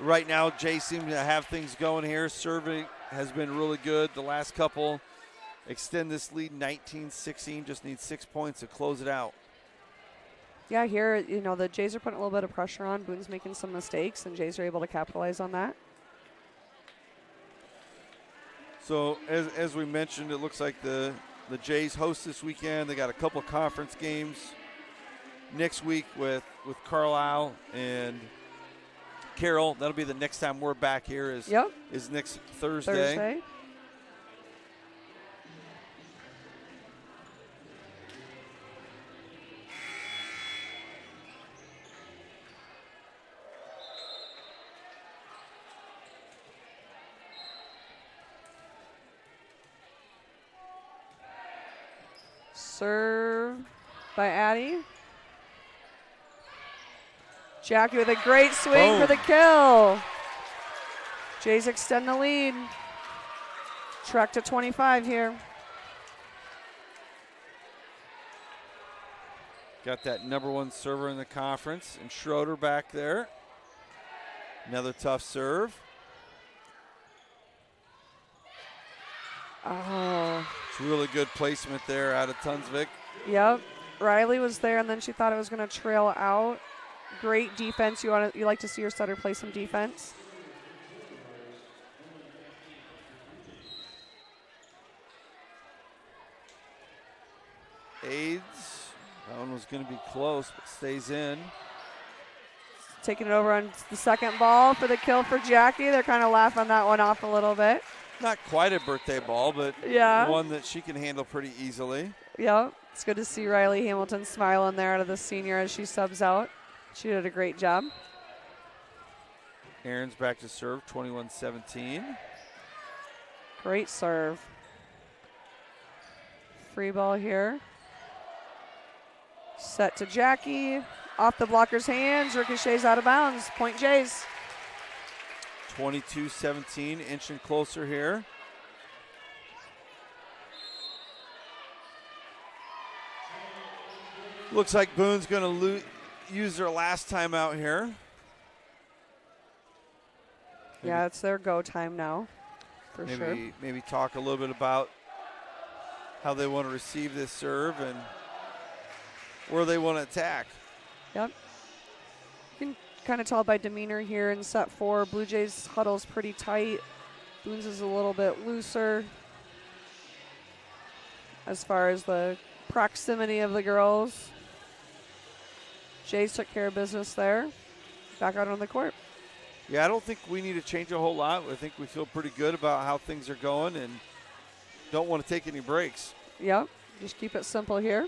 Right now, Jay seems to have things going here. Serving has been really good. The last couple extend this lead 19-16. Just need 6 points to close it out. Yeah, here, the Jays are putting a little bit of pressure on. Boone's making some mistakes, and Jays are able to capitalize on that. So, as we mentioned, it looks like the Jays host this weekend. They got a couple of conference games next week with Carlisle and Carroll. That'll be the next time we're back here is next Thursday. Serve by Addie. Jackie with a great swing for the kill. Jays extend the lead. Track to 25 here. Got that #1 server in the conference, and Schroeder back there. Another tough serve. Oh. It's really good placement there out of Tunsvik. Yep. Riley was there, and then she thought it was going to trail out. Great defense. You like to see your setter play some defense. Aids. That one was going to be close, but stays in. Taking it over on the second ball for the kill for Jackie. They're kind of laughing that one off a little bit. Not quite a birthday ball, but one that she can handle pretty easily. Yep. It's good to see Riley Hamilton smiling there out of the senior as she subs out. She did a great job. Aaron's back to serve, 21-17. Great serve. Free ball here. Set to Jackie. Off the blocker's hands. Ricochets out of bounds. Point Jays. 22-17, inching closer here. Looks like Boone's going to use their last time out here. Yeah, it's their go time now, for sure. Maybe talk a little bit about how they want to receive this serve and where they want to attack. Yep. You can kind of tell by demeanor here in set 4. Blue Jays huddle's pretty tight. Boone's is a little bit looser as far as the proximity of the girls. Jays took care of business there. Back out on the court. Yeah, I don't think we need to change a whole lot. I think we feel pretty good about how things are going and don't want to take any breaks. Yep, just keep it simple here.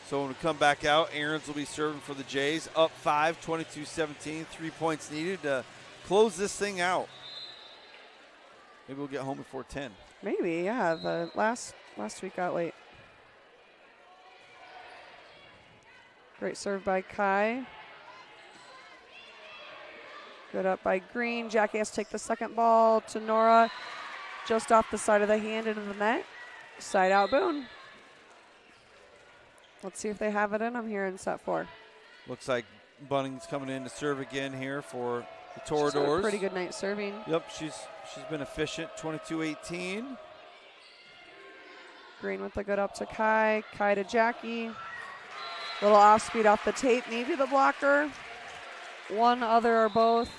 So when we come back out, Aarons will be serving for the Jays. Up 5, 22-17, 3 points needed to close this thing out. Maybe we'll get home before 10. Maybe, yeah. The last week got late. Great serve by Kai. Good up by Green. Jackie has to take the second ball to Nora. Just off the side of the hand into the net. Side out Boone. Let's see if they have it in them here in set 4. Looks like Bunning's coming in to serve again here for the Toradors. She's had a pretty good night serving. Yep, she's been efficient, 22-18. Green with the good up to Kai. Kai to Jackie. Little off speed off the tape. Maybe the blocker. One, other, or both.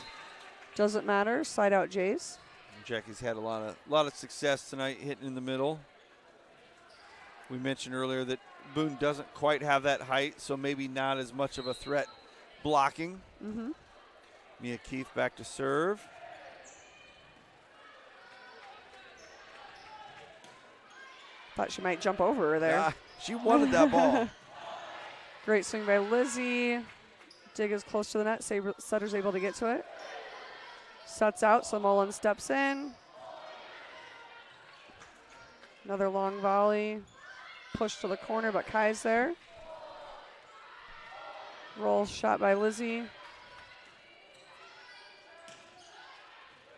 Doesn't matter. Side out Jays. Jackie's had a lot of success tonight hitting in the middle. We mentioned earlier that Boone doesn't quite have that height, so maybe not as much of a threat blocking. Mm-hmm. Mia Keith back to serve. Thought she might jump over her there. Yeah, she wanted that ball. Great swing by Lizzie. Dig is close to the net. Sutter's able to get to it. Sets out, so Mullen steps in. Another long volley. Push to the corner, but Kai's there. Roll shot by Lizzie.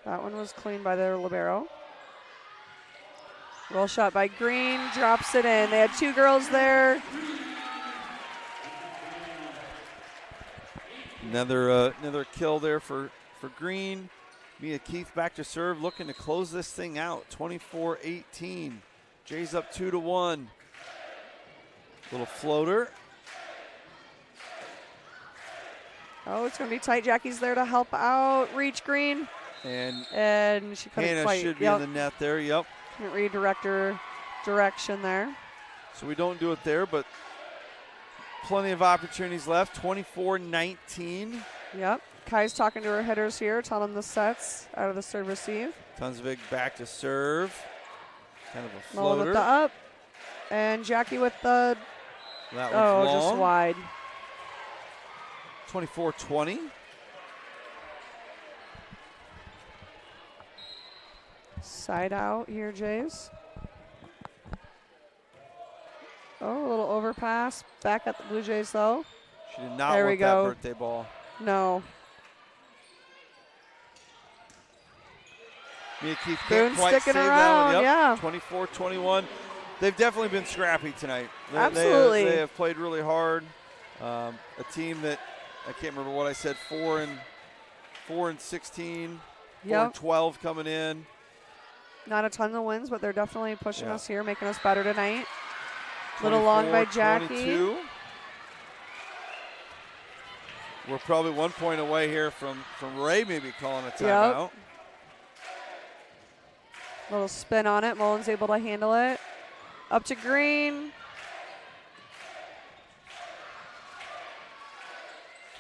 That one was clean by their libero. Roll shot by Green, drops it in. They had 2 girls there. Another kill there for Green. Mia Keith back to serve, looking to close this thing out. 24-18. Jays up 2-1. Little floater. Oh, it's going to be tight. Jackie's there to help out. Reach Green. And she couldn't Hannah quite. should be in the net there. Yep. Couldn't redirect her direction there. So we don't do it there, but plenty of opportunities left. 24-19. Yep. Kai's talking to her hitters here, telling them the sets out of the serve receive. Tonsvig back to serve. Kind of a floater. Mullen with the up. And Jackie with the, That one's long. Just wide. 24-20. Side out here, Jays. Oh, a little overpass. Back at the Blue Jays, though. She did not There want we that go. birthday ball. No. Mia Keith Boone can't quite sticking save around, that one. yeah. 24-21. They've definitely been scrappy tonight. Absolutely. They have played really hard. A team that, I can't remember what I said, 4 and 16, 4 and 12 coming in. Not a ton of wins, but they're definitely pushing Yeah. us here, making us better tonight. Little long by Jackie. 22. We're probably 1 point away here from Ray maybe calling a timeout. Little spin on it. Mullen's able to handle it. Up to Green.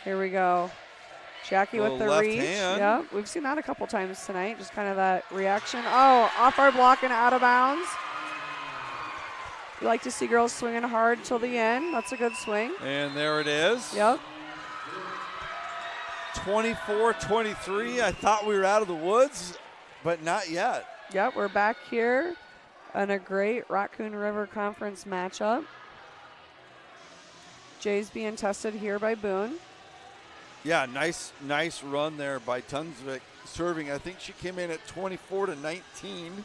Here we go. Jackie with the left reach. hand. Yep, we've seen that a couple times tonight. Just kind of that reaction. Oh, off our block and out of bounds. We like to see girls swinging hard till the end. That's a good swing. And there it is. Yep. 24-23. I thought we were out of the woods, but not yet. Yep, we're back here in a great Raccoon River Conference matchup. Jays being tested here by Boone. Yeah, nice run there by Tonsvik serving. I think she came in at 24-19.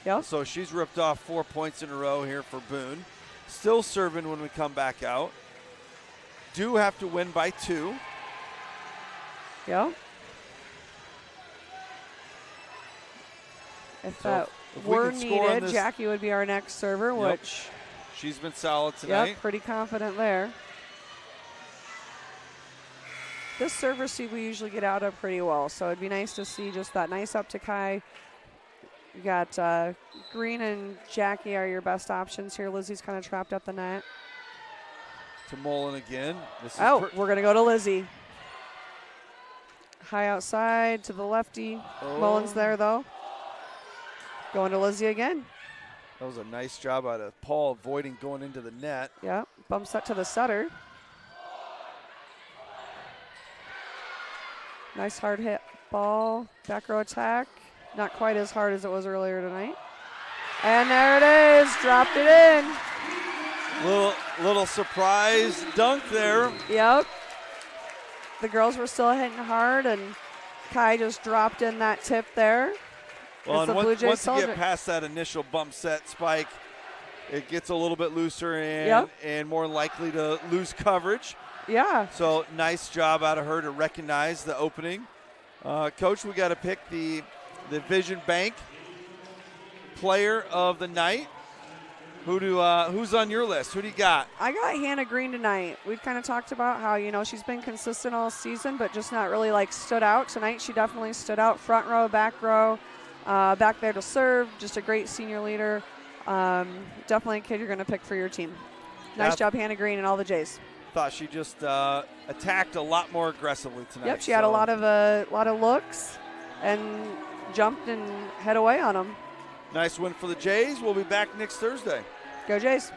Yep. So she's ripped off 4 points in a row here for Boone. Still serving when we come back out. Do have to win by 2. Yep. If So that if we were can score on needed, this- Jackie would be our next server, Yep. which, She's been solid tonight. yep, pretty confident there. This serve receive we usually get out of pretty well, so it'd be nice to see just that nice up to Kai. You got Green and Jackie are your best options here. Lizzie's kind of trapped at the net. To Mullen again. This is Oh, we're going to go to Lizzie. High outside to the lefty. Mullen's there, though. Going to Lizzie again. That was a nice job out of Paul avoiding going into the net. Yep, bumps that to the setter. Nice hard hit ball. Back row attack. Not quite as hard as it was earlier tonight. And there it is. Dropped it in. Little surprise dunk there. Yep. The girls were still hitting hard, and Kai just dropped in that tip there. Well, As and the Blue Jays once you get soldier- past that initial bump set spike, it gets a little bit looser and, Yep. and more likely to lose coverage. Yeah. So nice job out of her to recognize the opening. Coach, we got to pick the Vision Bank player of the night. Who's on your list? Who do you got? I got Hannah Green tonight. We've kind of talked about how, she's been consistent all season, but just not really stood out. Tonight she definitely stood out. Front row, back row, back there to serve. Just a great senior leader. Definitely a kid you're going to pick for your team. Nice job, Hannah Green and all the Jays. Thought she just attacked a lot more aggressively tonight. Yep, she had a lot of looks and jumped and head away on them. Nice win for the Jays. We'll be back next Thursday. Go Jays.